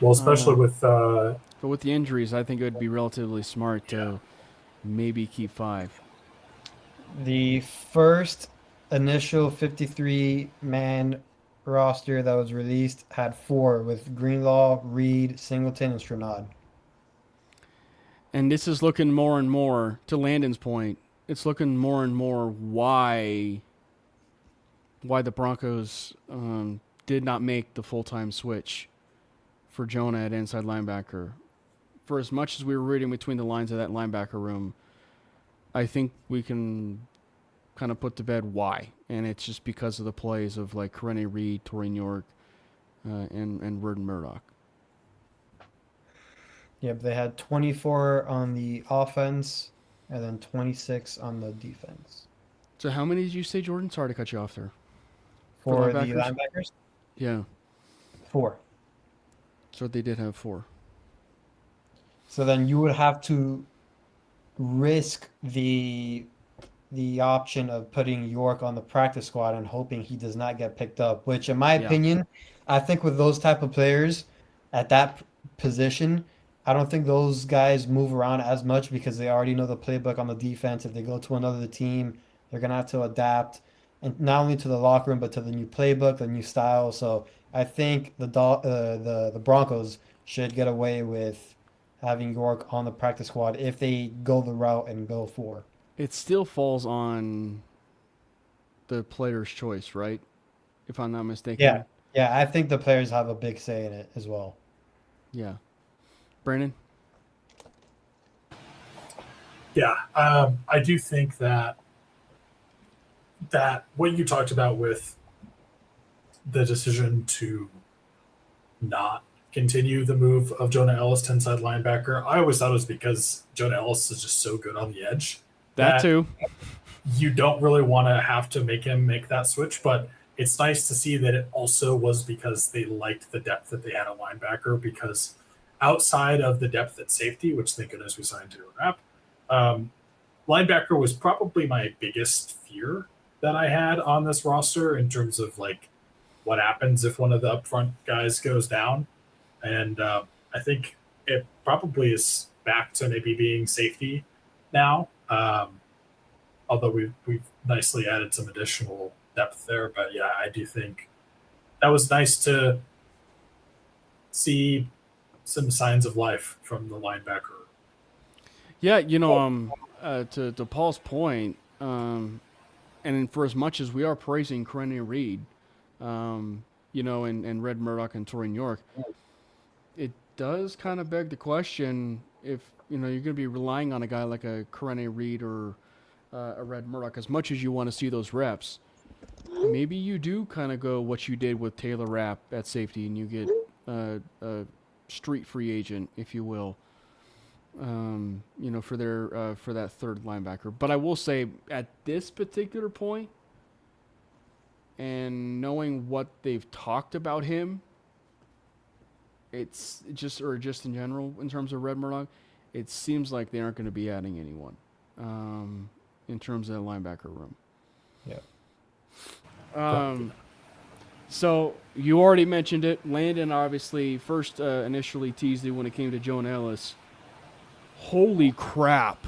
Well, especially but with the injuries, I think it would be relatively smart to maybe keep 5. The first initial 53-man roster that was released had 4 with Greenlaw, Reed, Singleton, and Stranad. And this is looking more and more, to Landon's point, it's looking more and more why the Broncos did not make the full-time switch for Jonah at inside linebacker. For as much as we were reading between the lines of that linebacker room, I think we can kind of put to bed why. And it's just because of the plays of Corene Reed, Torian York, and Red Murdoch. Yep, they had 24 on the offense and then 26 on the defense. So how many did you say, Jordan? Sorry to cut you off there. For the linebackers? Yeah. 4. So they did have 4. So then you would have to risk the option of putting York on the practice squad and hoping he does not get picked up, which in my opinion, I think with those type of players at that position, I don't think those guys move around as much because they already know the playbook on the defense. If they go to another team, they're going to have to adapt, and not only to the locker room, but to the new playbook, the new style. So I think the Broncos should get away with having York on the practice squad if they go the route and go 4. It still falls on the player's choice, right? If I'm not mistaken. Yeah, I think the players have a big say in it as well. Yeah. Brandon? Yeah, I do think that what you talked about with the decision to not continue the move of Jonah Ellis to inside linebacker, I always thought it was because Jonah Ellis is just so good on the edge. That too. You don't really want to have to make him make that switch, but it's nice to see that it also was because they liked the depth that they had at linebacker, because outside of the depth at safety, which thank goodness we signed Taylor Rapp, linebacker was probably my biggest fear that I had on this roster in terms of like what happens if one of the upfront guys goes down. And I think it probably is back to maybe being safety now. Although we've nicely added some additional depth there. But yeah, I do think that was nice to see some signs of life from the linebacker. Yeah, to Paul's point, and for as much as we are praising Corene Reed, and Red Murdoch and Torian York, it does kind of beg the question if you're going to be relying on a guy like a Corene Reed or a Red Murdoch as much as you want to see those reps. Maybe you do kind of go what you did with Taylor Rapp at safety, and you get a street free agent, if you will, for that third linebacker. But I will say at this particular point, and knowing what they've talked about him, it's just in general in terms of Red Murdoch, it seems like they aren't going to be adding anyone in terms of the linebacker room. Yeah. So you already mentioned it. Landon obviously first initially teased it when it came to Jonah Ellis. Holy crap.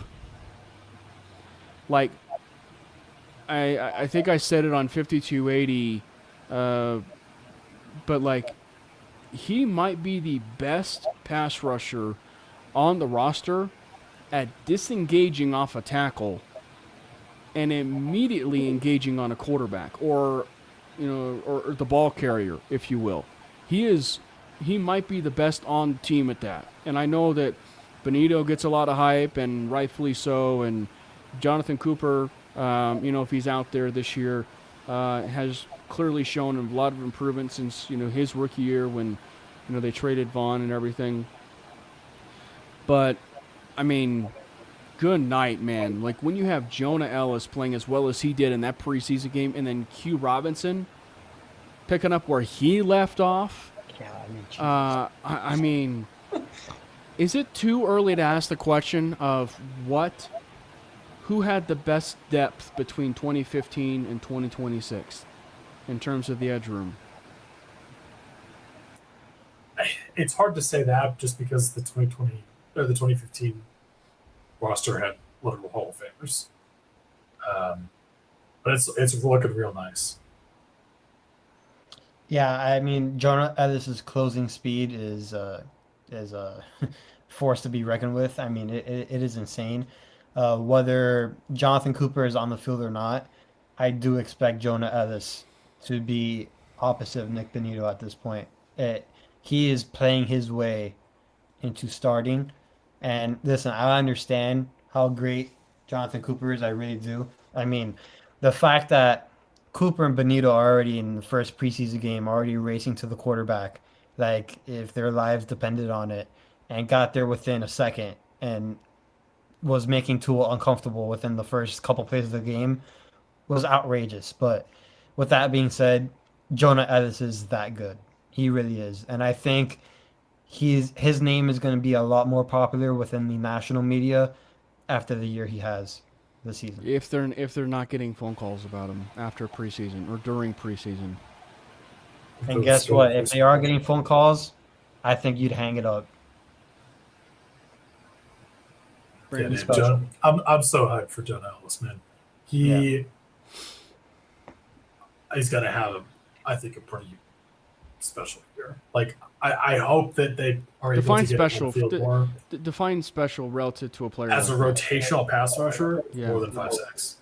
Like, I think I said it on 5280, but like, he might be the best pass rusher on the roster at disengaging off a tackle and immediately engaging on a quarterback or the ball carrier, if you will. He might be the best on the team at that. And I know that Benito gets a lot of hype, and rightfully so, and Jonathan Cooper, if he's out there this year, has clearly shown a lot of improvement since, his rookie year when, they traded Vaughn and everything. But, I mean, good night, man. Like, when you have Jonah Ellis playing as well as he did in that preseason game, and then Q Robinson picking up where he left off, I mean, is it too early to ask the question of who had the best depth between 2015 and 2026 in terms of the edge room? It's hard to say that just because the 2020 or the 2015 roster had literal Hall of Famers. But it's looking real nice. Yeah, I mean, Jonah Ellis's closing speed is a force to be reckoned with. I mean, it is insane. Whether Jonathan Cooper is on the field or not, I do expect Jonah Ellis to be opposite of Nick Benito at this point. He is playing his way into starting. And listen, I understand how great Jonathan Cooper is. I really do. I mean, the fact that Cooper and Benito are already in the first preseason game, already racing to the quarterback, like if their lives depended on it, and got there within a second and was making Tua uncomfortable within the first couple plays of the game was outrageous. But with that being said, Jonah Ellis is that good. He really is. And I think his name is going to be a lot more popular within the national media after the year he has this season. If they're not getting phone calls about him after preseason or during preseason. And guess what? If they are getting phone calls, I think you'd hang it up. Yeah, man, I'm so hyped for Jonah Ellis, man. He's going to have, I think, a pretty special year. Like, I hope that they are able to get special. on the field more. Define special relative to a player. As a rotational pass rusher, Yeah. more than 5 sacks.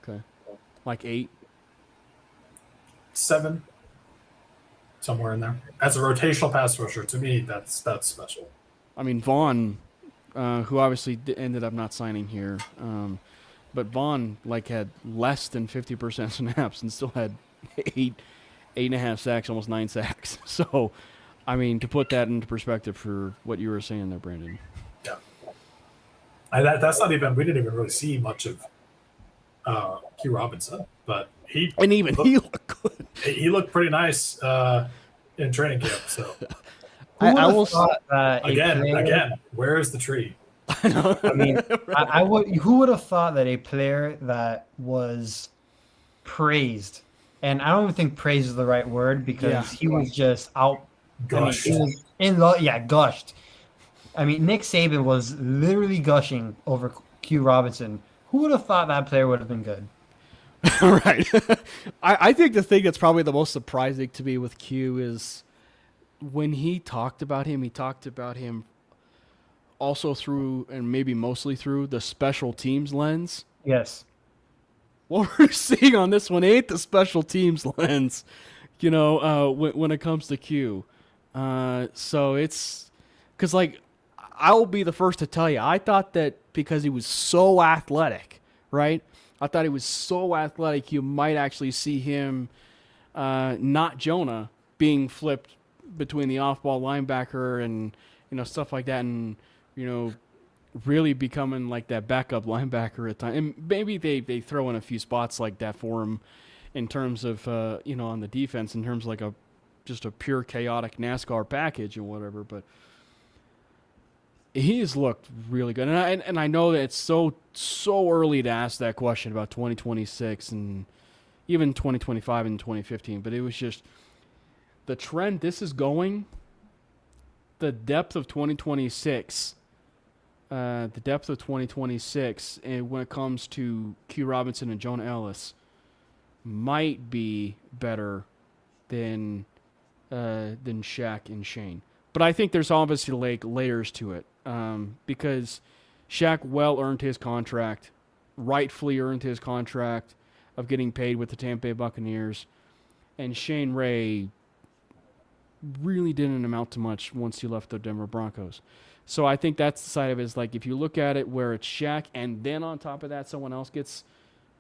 Okay. Like 8? 7? Somewhere in there. As a rotational pass rusher, to me, that's special. I mean, Vaughn, who obviously ended up not signing here, but Vaughn had less than 50% snaps and still had 8.5 sacks, almost 9 sacks. So, I mean, to put that into perspective for what you were saying there, Brandon. Yeah. That's not even, we didn't even really see much of Q Robinson, but he looked good. He looked pretty nice in training camp. So Who I would have will thought that a player, Again, where is the tree? I mean, I would. Who would have thought that a player that was praised, and I don't even think praise is the right word because Yeah. he was just out. Gushed. I mean, he was in love. Yeah, gushed. I mean, Nick Saban was literally gushing over Q Robinson. Who would have thought that player would have been good? Right. I think the thing that's probably the most surprising to me with Q is when he talked about him also through, and maybe mostly through, the special teams lens. Yes. What we're seeing on this one ain't the special teams lens, when it comes to Q. So it's because, like, I'll be the first to tell you, I thought that because he was so athletic, right? I thought he was so athletic, you might actually see him, not Jonah, being flipped between the off-ball linebacker and, stuff like that, and, really becoming like that backup linebacker at times. And maybe they throw in a few spots like that for him in terms of, on the defense, in terms of like just a pure chaotic NASCAR package and whatever, but he has looked really good. And I know that it's so early to ask that question about 2026 and even 2025 and 2015, but it was just the trend this is going, the depth of 2026, and when it comes to Q Robinson and Jonah Ellis might be better than Shaq and Shane. But I think there's obviously like layers to it, because Shaq well earned his contract, rightfully earned his contract of getting paid with the Tampa Bay Buccaneers, and Shane Ray really didn't amount to much once he left the Denver Broncos. So I think that's the side of it, is like if you look at it where it's Shaq and then on top of that someone else gets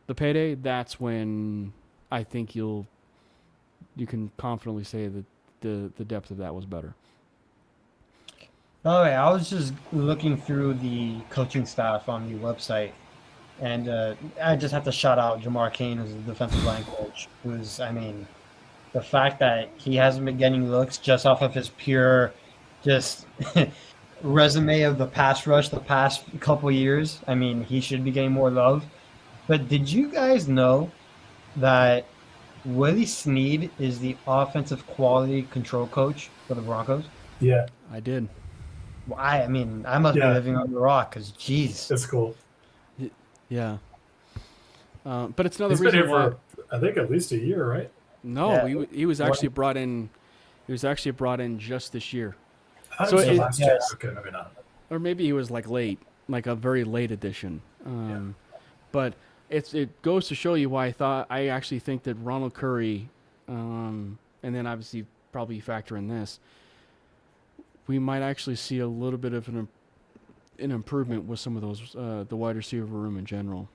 the payday, that's when I think you can confidently say that the depth of that was better. By the way, I was just looking through the coaching staff on the website, and I just have to shout out Jamar Kane, who's the defensive line coach, who's, I mean, the fact that he hasn't been getting looks just off of his pure just resume of the pass rush the past couple years. I mean, he should be getting more love. But did you guys know that Willie Snead is the offensive quality control coach for the Broncos? Yeah, I did. Well, I mean, I must be living on the rock because, geez. it's cool. Yeah. But it's another He's been reason here why. for, I think, at least a year, right? No, Yeah. he was actually brought in. He was actually brought in just this year, I So thought it was it- last year. yes. Okay, maybe not. or maybe he was like late, like a very late edition. But it goes to show you why I actually think that Ronald Curry, and then obviously probably factor in this, we might actually see a little bit of an improvement with some of those the wide receiver room in general.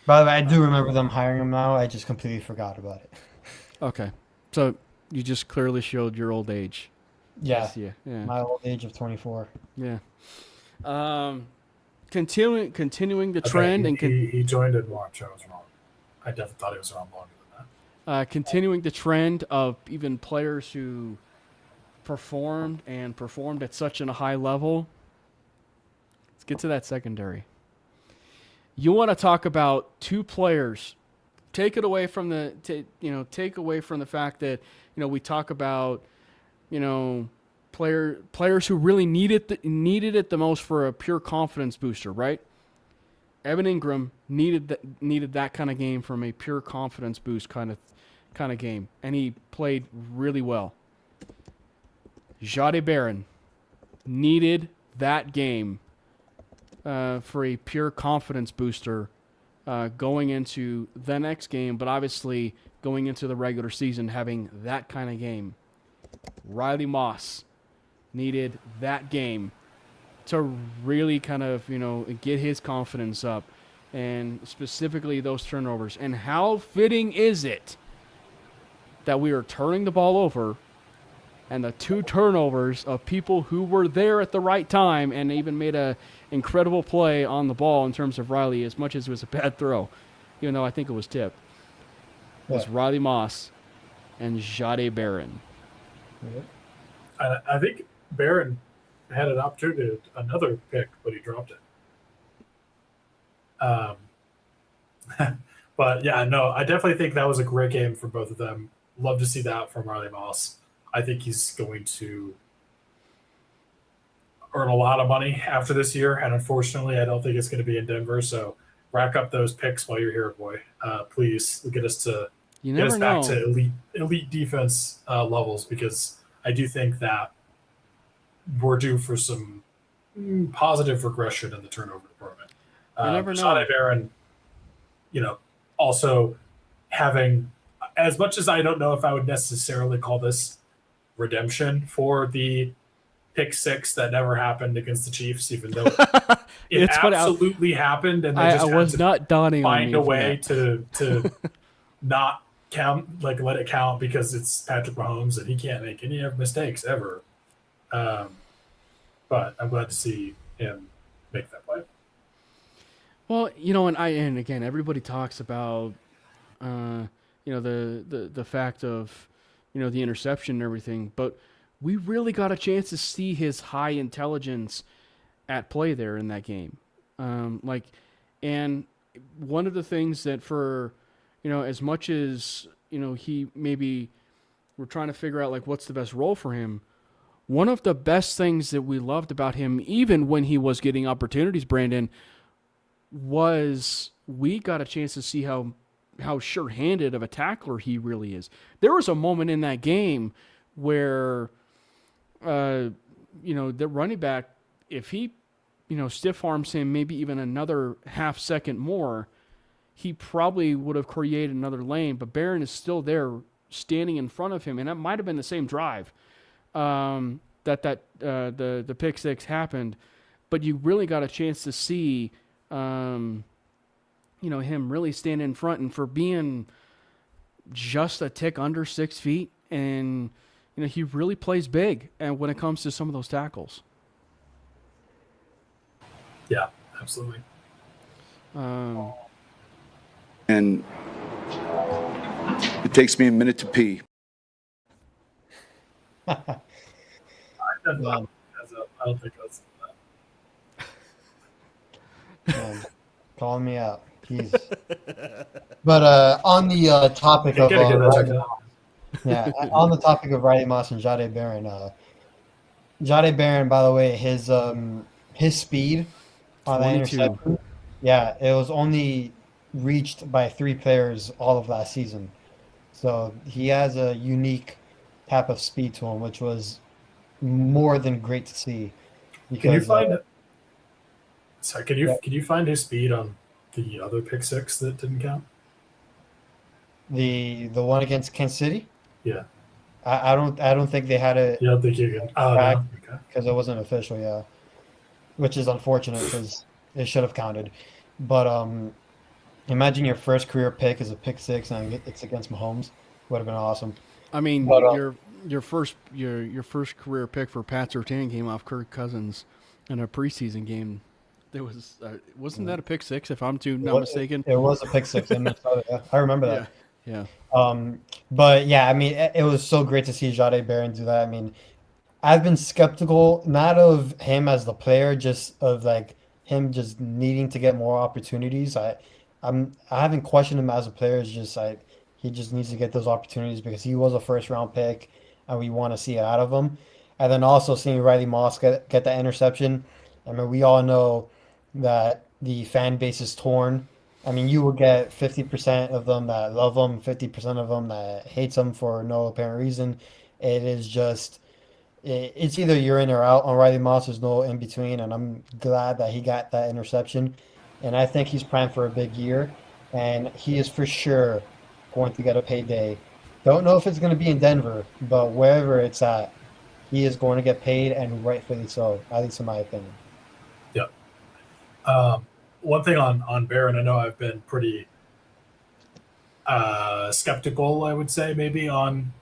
By the way, I do remember them hiring him now. I just completely forgot about it. Okay, so you just clearly showed your old age. Yeah, Yeah. my old age of 24. Yeah. Continuing the Okay, trend and he joined in March. I was wrong. I definitely thought he was around longer than that. continuing the trend of even players who performed at such a high level. Let's get to that secondary. You want to talk about two players. Take away from the fact that we talk about players who really needed it the most for a pure confidence booster, right? Evan Ingram needed that kind of game from a pure confidence boost kind of game, and he played really well. Jade Barron needed that game for a pure confidence booster going into the next game, but obviously going into the regular season having that kind of game. Riley Moss needed that game to really kind of, get his confidence up, and specifically those turnovers. And how fitting is it that we are turning the ball over, and the two turnovers of people who were there at the right time and even made a incredible play on the ball in terms of Riley, as much as it was a bad throw, even though I think it was tipped, was Riley Moss and Jade Barron. Yep. I think Barron had an opportunity to another pick, but he dropped it. But yeah, no, I definitely think that was a great game for both of them. Love to see that from Riley Moss. I think he's going to earn a lot of money after this year, and unfortunately, I don't think it's going to be in Denver. So rack up those picks while you're here, boy. Please get us back to elite defense levels, because I do think that we're due for some positive regression in the turnover department. You never know. Shade Barron, also having, as much as I don't know if I would necessarily call this redemption for the pick six that never happened against the Chiefs, even though it absolutely happened, and they just I was not dawning on me. Find a way to not count, like let it count, because it's Patrick Mahomes and he can't make any mistakes ever. But I'm glad to see him make that play. Well, and again, everybody talks about, the fact of, the interception and everything, but we really got a chance to see his high intelligence at play there in that game. And one of the things that for, as much as, he maybe we're trying to figure out like what's the best role for him, one of the best things that we loved about him, even when he was getting opportunities, Brandon, was we got a chance to see how sure-handed of a tackler he really is. There was a moment in that game where, the running back, if he, stiff arms him maybe even another half second more, he probably would have created another lane. But Barron is still there, standing in front of him, and that might have been the same drive the pick six happened. But you really got a chance to see, him really stand in front, and for being just a tick under 6 feet, and he really plays big, and when it comes to some of those tackles. Yeah, absolutely. And it takes me a minute to pee. I don't think that's that. Calling me out. Jeez. But on the topic of on the topic of Riley Moss and Jade Barron, Jade Barron, by the way, his speed on that interception, it was only reached by 3 players all of last season. So he has a unique type of speed to him, which was more than great to see. Because, can you find it? Sorry, can you find his speed on the other pick six that didn't count? The one against Kansas City? Yeah. I don't think they had it. You don't think you can? Oh, no. Okay. Because it wasn't official, yeah. Which is unfortunate because it should have counted. But imagine your first career pick is a pick six and it's against Mahomes. Would have been awesome. I mean, your first career pick for Pat Surtain came off Kirk Cousins in a preseason game. There was wasn't that a pick six, if I'm not mistaken? It was a pick six in Minnesota. I remember that. Yeah. But yeah, I mean, it was so great to see Jade Barron do that. I mean, I've been skeptical, not of him as the player, just of like him just needing to get more opportunities. I haven't questioned him as a player. It's just he just needs to get those opportunities because he was a first round pick, and we want to see it out of him. And then also seeing Riley Moss get that interception. I mean, we all know that the fan base is torn. I mean, you will get 50% of them that love him, 50% of them that hates him for no apparent reason. It is just, it's either you're in or out on Riley Moss. There's no in between, and I'm glad that he got that interception. And I think he's primed for a big year, and he is for sure going to get a payday. Don't know if it's going to be in Denver, but wherever it's at, he is going to get paid, and rightfully so, at least in my opinion. Yep. One thing on Barron, I know I've been pretty skeptical, I would say, maybe on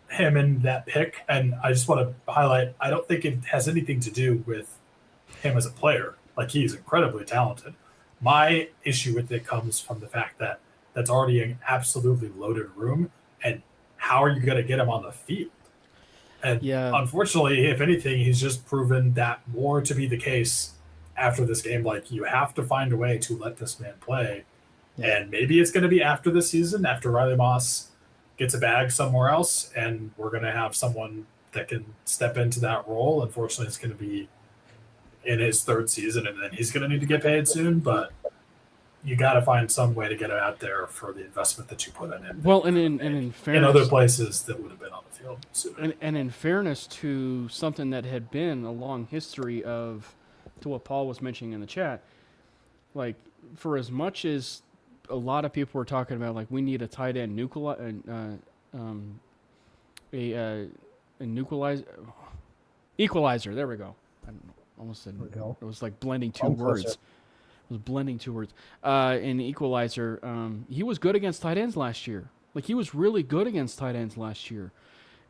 him and that pick. And I just want to highlight, I don't think it has anything to do with him as a player. Like, he's incredibly talented. My issue with it comes from the fact that that's already an absolutely loaded room. And how are you going to get him on the field? And Yeah. unfortunately, if anything, he's just proven that more to be the case after this game. Like, you have to find a way to let this man play. Yeah. And maybe it's going to be after this season, after Riley Moss gets a bag somewhere else, and we're going to have someone that can step into that role. Unfortunately, it's going to be in his third season, and then he's going to need to get paid soon. But you got to find some way to get him out there for the investment that you put in him. Well, and in fairness, in other places that would have been on the field sooner. and in fairness to something that had been a long history of, to what Paul was mentioning in the chat, like for as much as a lot of people were talking about, like we need a tight end equalizer. There we go. I almost said There we go. it was like blending two I'm words. closer. It was blending two words. An equalizer. He was good against tight ends last year. Like he was really good against tight ends last year,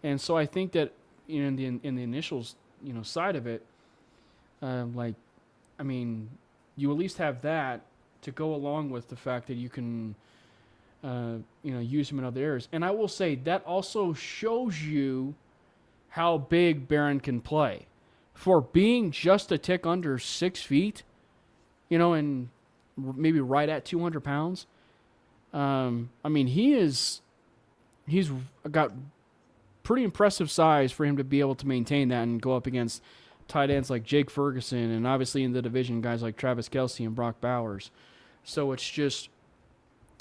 and so I think that in the initials side of it, like, I mean, you at least have that to go along with the fact that you can, use him in other areas. And I will say that also shows you how big Barron can play. For being just a tick under 6 feet, and maybe right at 200 pounds, I mean, he's got pretty impressive size for him to be able to maintain that and go up against tight ends like Jake Ferguson, and obviously in the division, guys like Travis Kelce and Brock Bowers. So it's just,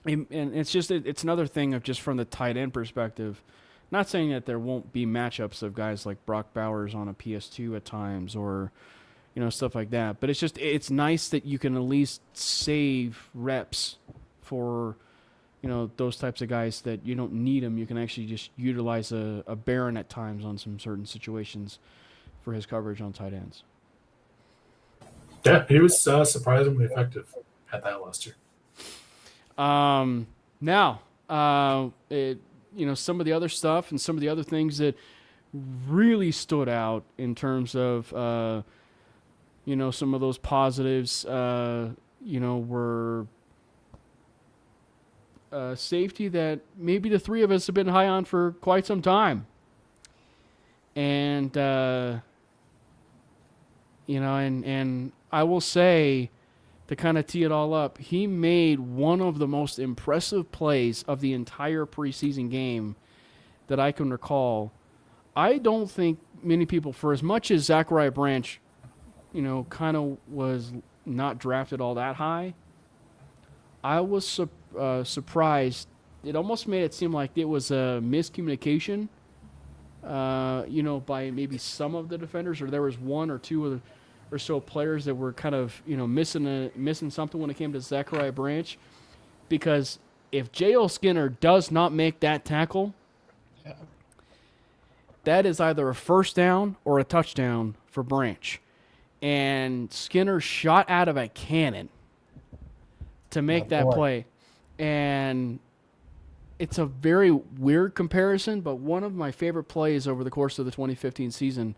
it's another thing of just from the tight end perspective. Not saying that there won't be matchups of guys like Brock Bowers on a PS2 at times or, stuff like that. But it's nice that you can at least save reps for, those types of guys that you don't need them. You can actually just utilize a Barron at times on some certain situations for his coverage on tight ends. Yeah, he was surprisingly effective at that last year. Now, some of the other stuff and some of the other things that really stood out in terms of, some of those positives, were safety that maybe the three of us have been high on for quite some time. And, and I will say, to kind of tee it all up, he made one of the most impressive plays of the entire preseason game that I can recall. I don't think many people, for as much as Zachariah Branch, kind of was not drafted all that high, I was surprised. It almost made it seem like it was a miscommunication, by maybe some of the defenders, or there was one or two or so players that were kind of, missing something when it came to Zachariah Branch. Because if J.L. Skinner does not make that tackle, that is either a first down or a touchdown for Branch. And Skinner shot out of a cannon to make that play. And it's a very weird comparison, but one of my favorite plays over the course of the 2015 season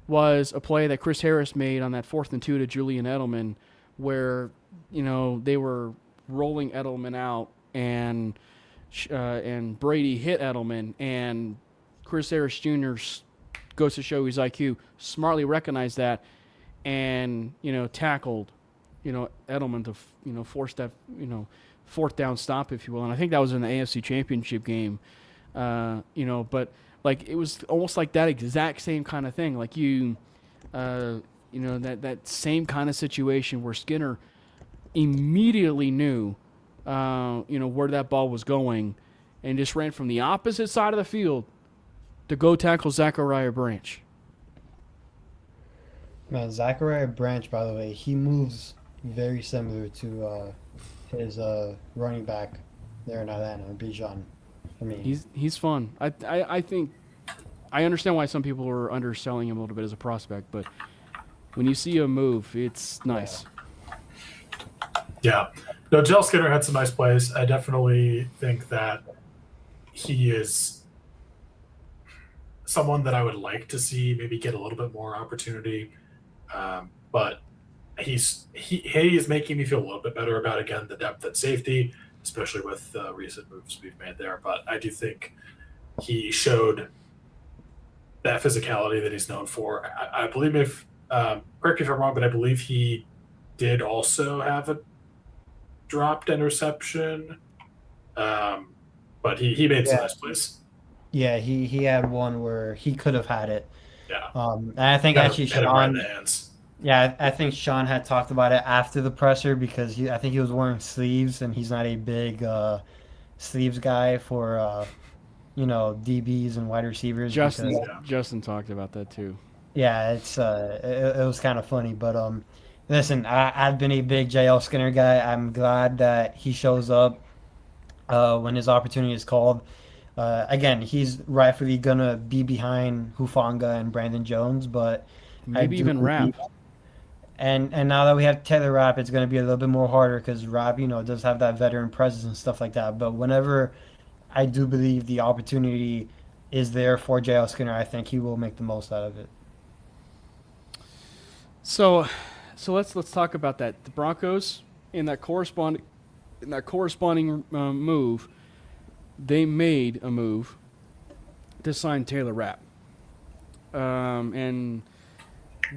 was a play that Chris Harris made on that 4th and 2 to Julian Edelman, where they were rolling Edelman out and Brady hit Edelman, and Chris Harris Jr. goes to show his IQ, smartly recognized that, and tackled Edelman to force that 4th down stop, if you will. And I think that was in the AFC Championship game, but like it was almost like that exact same kind of thing. Like that same kind of situation where Skinner immediately knew, where that ball was going, and just ran from the opposite side of the field to go tackle Zachariah Branch. Man, Zachariah Branch, by the way, he moves very similar to his running back there in Atlanta, Bijan. I mean, he's fun. I think I understand why some people are underselling him a little bit as a prospect, but when you see him move, it's nice. Yeah. No, J.L. Skinner had some nice plays. I definitely think that he is someone that I would like to see maybe get a little bit more opportunity. But he is making me feel a little bit better about, again, the depth at safety, especially with recent moves we've made there. But I do think he showed that physicality that he's known for. I believe if correct me if I'm wrong, but I believe he did also have a dropped interception. But he made some nice plays. Yeah, he had one where he could have had it. Yeah. And I think Hit actually him right in Sean, the hands. yeah, I think Sean had talked about it after the presser because I think he was wearing sleeves and he's not a big sleeves guy for DBs and wide receivers. Justin Because, Justin talked about that too. yeah, it was kind of funny, but listen, I've been a big JL Skinner guy. I'm glad that he shows up when his opportunity is called. Again, he's rightfully gonna be behind Hufanga and Brandon Jones, but Maybe do even Rap. believe- and now that we have Taylor Rapp, it's gonna be a little bit more harder because Rapp, does have that veteran presence and stuff like that. But whenever I do believe the opportunity is there for JL Skinner, I think he will make the most out of it. So let's talk about that. The Broncos in that corresponding move, they made a move to sign Taylor Rapp, and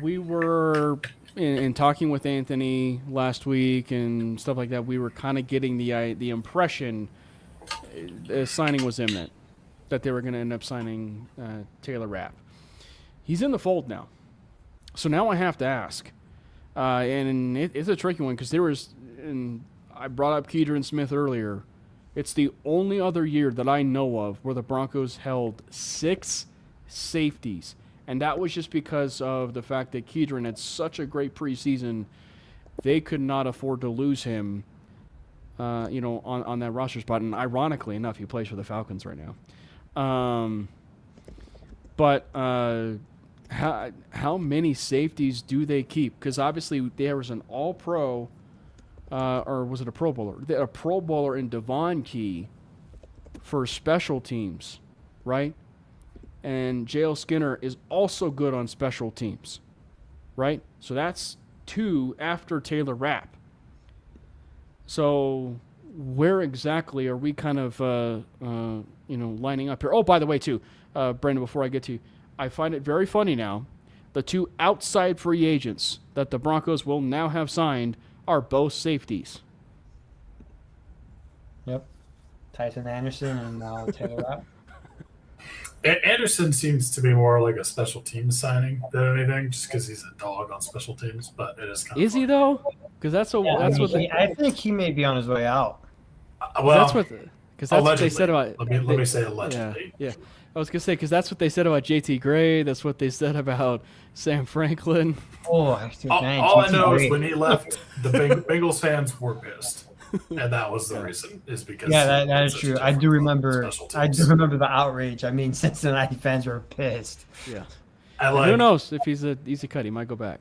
we were in talking with Anthony last week and stuff like that. We were kind of getting the impression signing was imminent, that they were going to end up signing Taylor Rapp. He's in the fold now. So now I have to ask, and it's a tricky one because and I brought up Keidron Smith earlier. It's the only other year that I know of where the Broncos held 6 safeties, and that was just because of the fact that Keidron had such a great preseason. They could not afford to lose him, on that roster spot. And ironically enough, he plays for the Falcons right now. But how many safeties do they keep? Because obviously there was an All-Pro, or was it a Pro Bowler? A Pro Bowler in Devon Key for special teams, right? And JL Skinner is also good on special teams, right? So that's 2 after Taylor Rapp. So where exactly are we kind of, lining up here? Oh, by the way, too, Brandon, before I get to you, I find it very funny now. The 2 outside free agents that the Broncos will now have signed are both safeties. Yep, Tyson Anderson and now Taylor Rapp. Anderson seems to be more like a special teams signing than anything, just because he's a dog on special teams. But it is kind of Is he though? Because that's I think he may be on his way out. well, that's what they said about. Let me say allegedly. Yeah. I was gonna say because that's what they said about JT Gray. That's what they said about Sam Franklin. Oh, All I know is when he left, the Bengals fans were pissed, and that was the reason. Is because that is true. I do remember the outrage. I mean, Cincinnati fans were pissed. Yeah. Who knows if he's a cut? He might go back.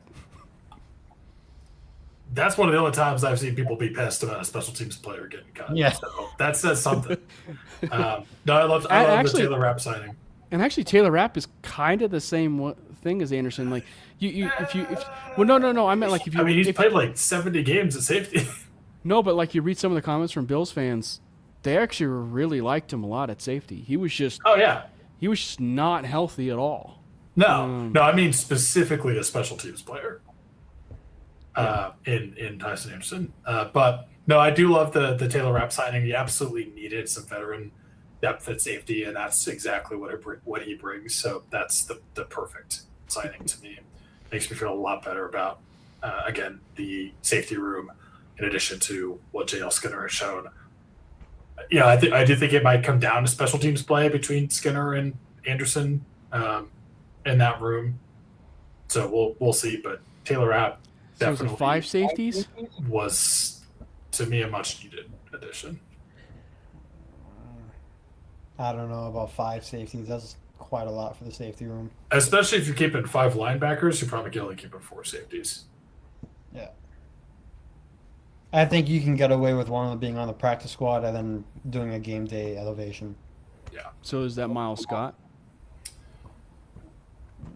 That's one of the only times I've seen people be pissed about a special teams player getting cut. Yeah. So that says something. No, I love the Taylor Rapp signing. And actually, Taylor Rapp is kind of the same thing as Anderson. Like no. I meant like if you. I mean, he's played like 70 games at safety. No, but like you read some of the comments from Bills fans, they actually really liked him a lot at safety. He was just. Oh yeah. He was just not healthy at all. No, I mean specifically a special teams player. In Tyson Anderson. But no, I do love the Taylor Rapp signing. He absolutely needed some veteran depth at safety, and that's exactly what he brings. So that's the perfect signing to me. Makes me feel a lot better about, again, the safety room in addition to what JL Skinner has shown. Yeah, I do think it might come down to special teams play between Skinner and Anderson in that room. So we'll see. But Taylor Rapp, so was it 5 safeties? Was, to me, a much-needed addition. I don't know about 5 safeties. That's quite a lot for the safety room. Especially if you're keeping 5 linebackers, you probably can only keep 4 safeties. Yeah. I think you can get away with one of them being on the practice squad and then doing a game day elevation. Yeah. So is that Miles Scott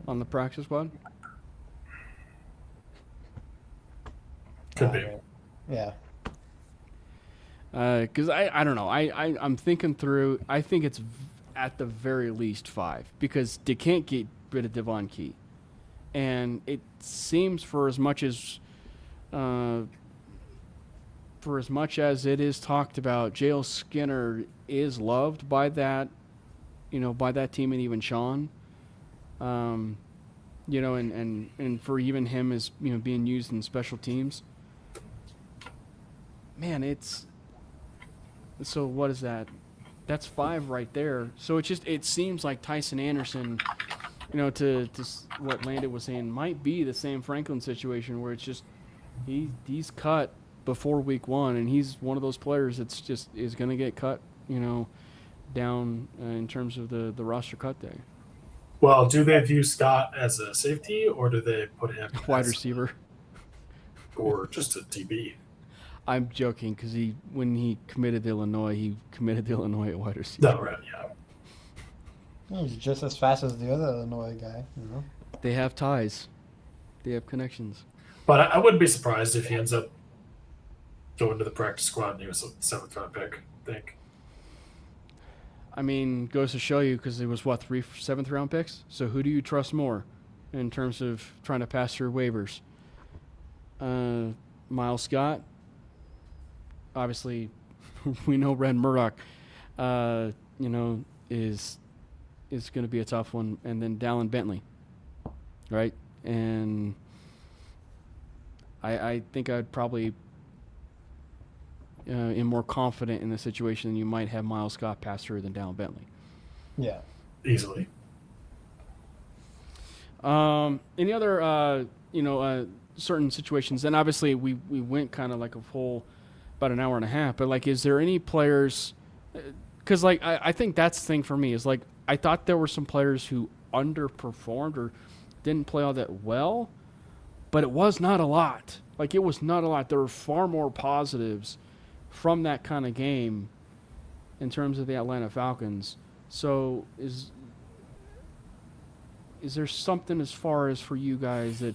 on the practice squad? Could be. Yeah. Because I don't know. I'm thinking through. I think it's at the very least 5 because they can't get rid of Devon Key. And it seems for as much as it is talked about, J.L. Skinner is loved by that, by that team and even Sean. And for even him as, being used in special teams. Man, so what is that? That's 5 right there. So it seems like Tyson Anderson, to what Landon was saying, might be the Sam Franklin situation where it's just he's cut before week 1, and he's one of those players that's just is going to get cut, down in terms of the roster cut day. Well, do they view Scott as a safety, or do they put him Wide as receiver. or just a DB? I'm joking because when he committed to Illinois, at wide receiver. No, right, yeah. He's just as fast as the other Illinois guy. They have ties. They have connections. But I wouldn't be surprised if he ends up going to the practice squad and he was a 7th-round pick, I think. I mean, goes to show you because it was, 3 7th-round picks? So who do you trust more in terms of trying to pass through waivers? Miles Scott. Obviously, we know Red Murdoch, is going to be a tough one. And then Dallin Bentley, right? And I think I'd probably am more confident in the situation than you might have Miles Scott pass through than Dallin Bentley. Yeah. Easily. Any other, certain situations? And obviously, we went kind of like a whole about an hour and a half. But like, is there any players? Because like I think that's the thing for me is like I thought there were some players who underperformed or didn't play all that well, but it was not a lot. Like it was not a lot. There were far more positives from that kind of game in terms of the Atlanta Falcons. So is there something as far as for you guys that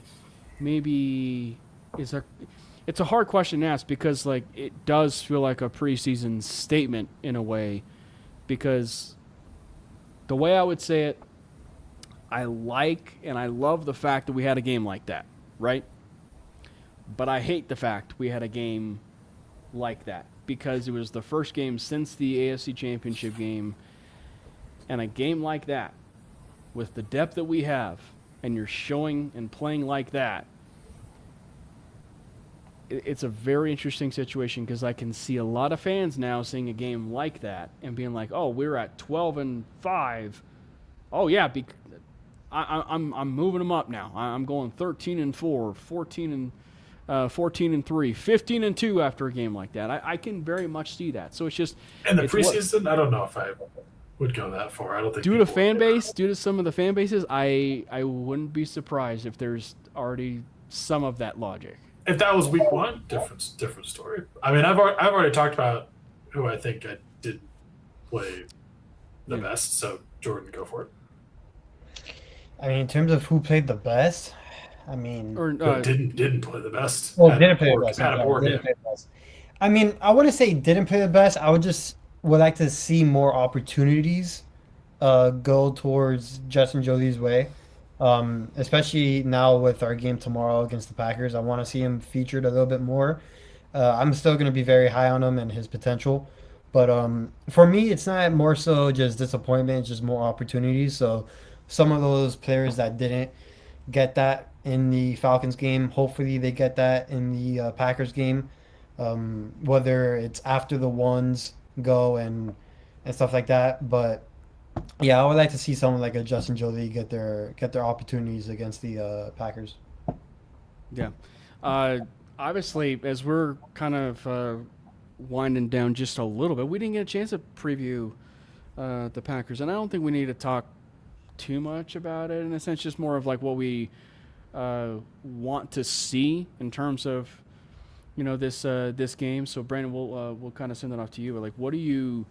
maybe is there? It's a hard question to ask because like it does feel like a preseason statement in a way, because the way I would say it, I like and I love the fact that we had a game like that, right? But I hate the fact we had a game like that because it was the first game since the AFC Championship game, and a game like that with the depth that we have and you're showing and playing like that, it's a very interesting situation because I can see a lot of fans now seeing a game like that and being like, "Oh, we're at 12-5. Oh yeah, I'm moving them up now. I'm going 13-4, 14-3, 15-2 after a game like that." I can very much see that. So it's just in the preseason. I don't know if I would go that far. I don't think due to some of the fan bases, I wouldn't be surprised if there's already some of that logic. If that was week 1, different story. I mean, I've already talked about who I think I did play the best. So Jordan, go for it. I mean, in terms of who played the best, I mean, Or didn't play the best. well, didn't play the best. Didn't play the best. I mean, I wouldn't say didn't play the best. I would like to see more opportunities go towards Justin Jolie's way. Especially now with our game tomorrow against the Packers. I want to see him featured a little bit more. I'm still going to be very high on him and his potential. But for me, it's not more so just disappointment, it's just more opportunities. So some of those players that didn't get that in the Falcons game, hopefully they get that in the Packers game. Whether it's after the ones go and stuff like that. But yeah, I would like to see someone like a Justin Jolie get their opportunities against the Packers. Yeah. Obviously, as we're kind of winding down just a little bit, we didn't get a chance to preview the Packers, and I don't think we need to talk too much about it. In a sense, just more of like what we want to see in terms of this game. So, Brandon, we'll kind of send that off to you. But like, what are you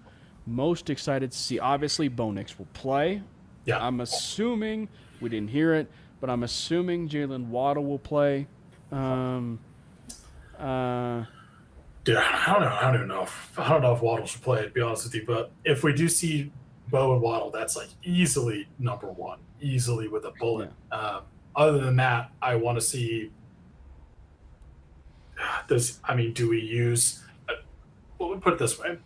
most excited to see? Obviously, Bo Nix will play. Yeah. I'm assuming, we didn't hear it, but I'm assuming Jalen Waddle will play. Dude, I don't know if Waddle should play, to be honest with you. But if we do see Bo and Waddle, that's like easily number one, easily with a bullet. Other than that, I want to see this. I mean, do we use? Well, we put it this way: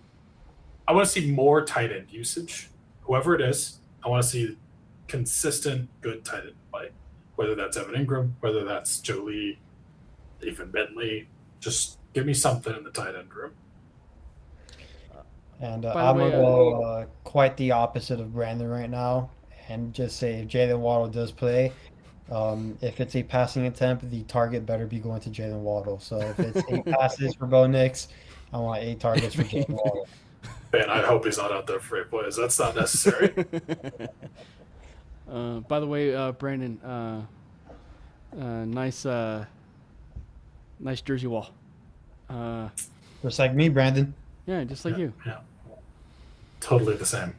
I want to see more tight end usage. Whoever it is, I want to see consistent, good tight end play. Whether that's Evan Ingram, whether that's Jolie, even Bentley, just give me something in the tight end room. And By the I'm way, going to go quite the opposite of Brandon right now and just say if Jalen Waddle does play, if it's a passing attempt, the target better be going to Jalen Waddle. So if it's 8 passes for Bo Nix, I want 8 targets for Jalen Waddle. Man, I hope he's not out there for 8 plays. That's not necessary. By the way, Brandon, nice jersey wall. Just like me, Brandon. Yeah, just like you. Yeah. Totally the same.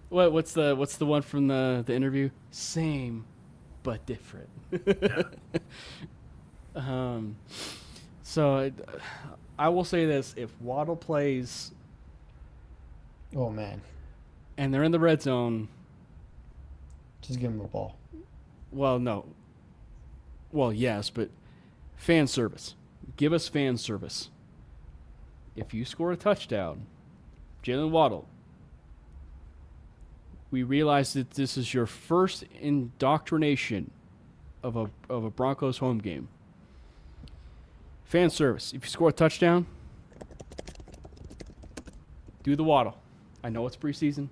What's the one from the interview? Same, but different. So I will say this: if Waddle plays, Oh, man. and they're in the red zone, Just give him the ball. well, no. Well, yes, but fan service. Give us fan service. If you score a touchdown, Jalen Waddle, we realize that this is your first indoctrination of a Broncos home game. Fan service. If you score a touchdown, do the Waddle. I know it's preseason,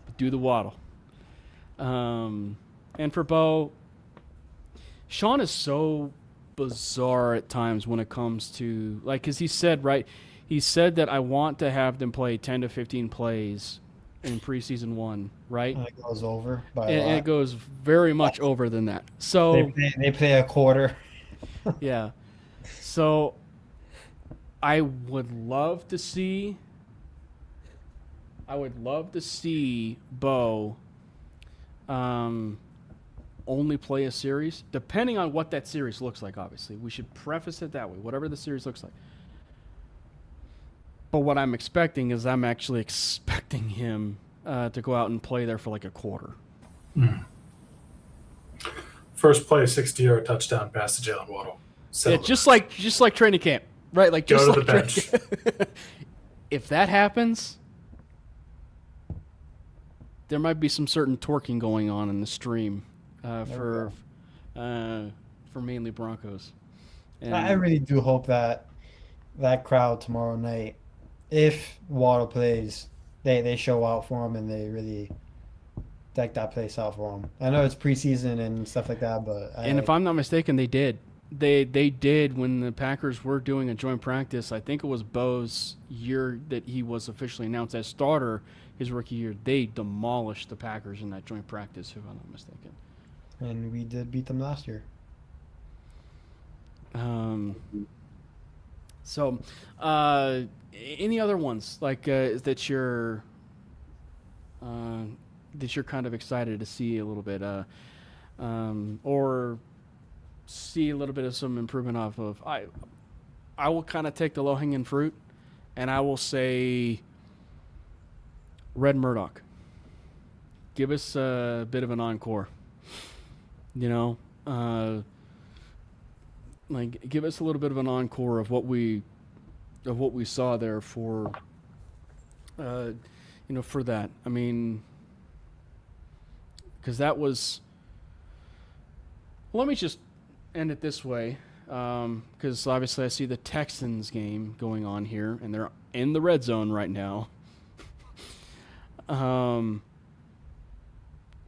but do the Waddle. And for Bo, Sean is so bizarre at times when it comes to, like, because he said that I want to have them play 10 to 15 plays in preseason 1, right? And it goes over by a And lot. it goes very much over than that. So They play a quarter. yeah. So I would love to see Bo only play a series, depending on what that series looks like, obviously. We should preface it that way, whatever the series looks like. But what I'm expecting is I'm actually expecting him to go out and play there for like a quarter. First play, 60-yard touchdown pass to Jalen Waddle. Yeah, just like training camp, right? Like just Go to like the bench. If that happens, there might be some certain torquing going on in the stream for mainly Broncos. And I really do hope that crowd tomorrow night, if Waddle plays, they show out for him and they really deck that place out for him. I know it's preseason and stuff like that, but and if I'm not mistaken, they did. They did when the Packers were doing a joint practice. I think it was Bo's year that he was officially announced as starter, his rookie year. They demolished the Packers in that joint practice, if I'm not mistaken. and we did beat them last year. So, any other ones like that you're kind of excited to see a little bit, or see a little bit of some improvement off of? I will kind of take the low hanging fruit, and I will say Red Murdoch. Give us a bit of an encore. You know, like give us a little bit of an encore of what we saw there for for that. I mean, because that was. Let me just end it this way, because obviously I see the Texans game going on here, and they're in the red zone right now.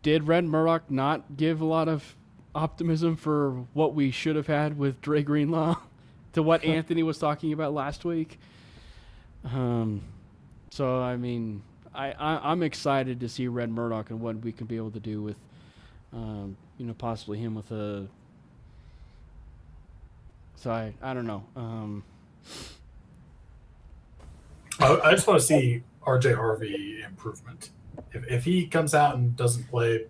Did Red Murdoch not give a lot of optimism for what we should have had with Dre Greenlaw to what Anthony was talking about last week? So, I mean, I'm excited to see Red Murdoch and what we can be able to do with, possibly him with a. So I don't know. I just want to see RJ Harvey improvement. If he comes out and doesn't play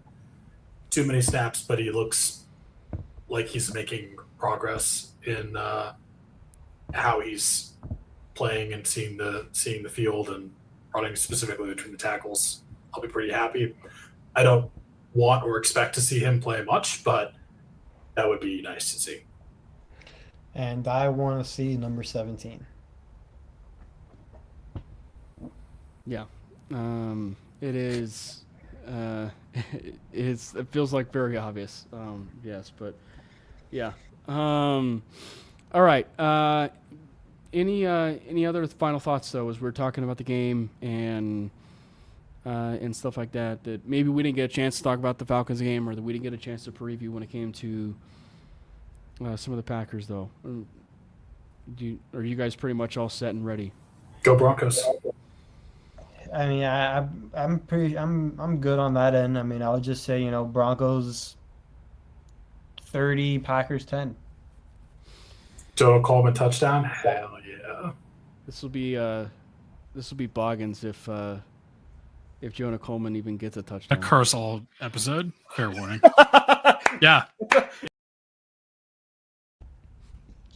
too many snaps, but he looks like he's making progress in how he's playing and seeing the field and running specifically between the tackles, I'll be pretty happy. I don't want or expect to see him play much, but that would be nice to see. And I want to see number 17. Yeah, it is. It feels like very obvious. Yes, but yeah. All right. Any other final thoughts though, as we're talking about the game and stuff like that? That maybe we didn't get a chance to talk about the Falcons game, or that we didn't get a chance to preview when it came to some of the Packers though. Are you guys pretty much all set and ready? Go Broncos. I mean, I'm good on that end. I mean, I would just say, Broncos 30, Packers 10. Joe Coleman touchdown. Hell yeah. This will be Boggins if Jonah Coleman even gets a A touchdown. curse all episode. Fair warning. Yeah.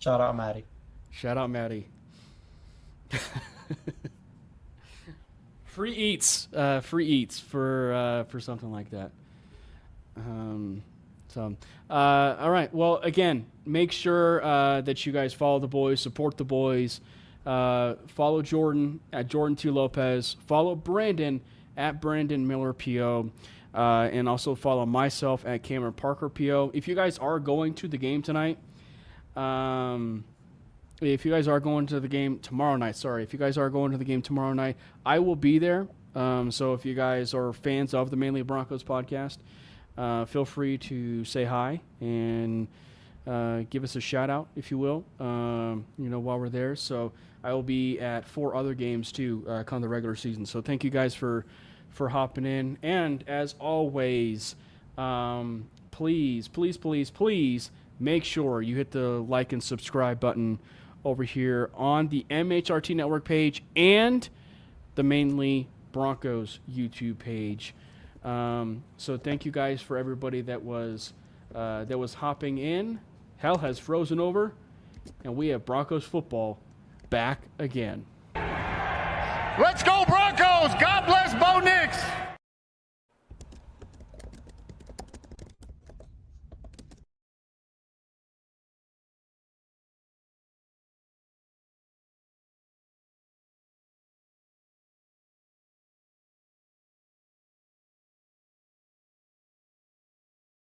Shout out, Maddie. Shout out, Maddie. Free eats for something like that. All right. Well, again, make sure that you guys follow the boys, support the boys. Follow Jordan at Jordan2 Lopez. Follow Brandon at Brandon Miller PO. And also follow myself at Cameron Parker PO. If you guys are going to the game tonight, if you guys are going to the game tomorrow night, I will be there. So if you guys are fans of the Mainly Broncos podcast, feel free to say hi and give us a shout out, if you will, while we're there. So I will be at 4 other games too, come the regular season. So thank you guys for hopping in. And as always, please make sure you hit the like and subscribe button over here on the MHRT Network page and the Mainly Broncos YouTube page. So thank you guys for everybody that was hopping in. Hell has frozen over, and we have Broncos football back again. Let's go Broncos! God bless Bo Nix!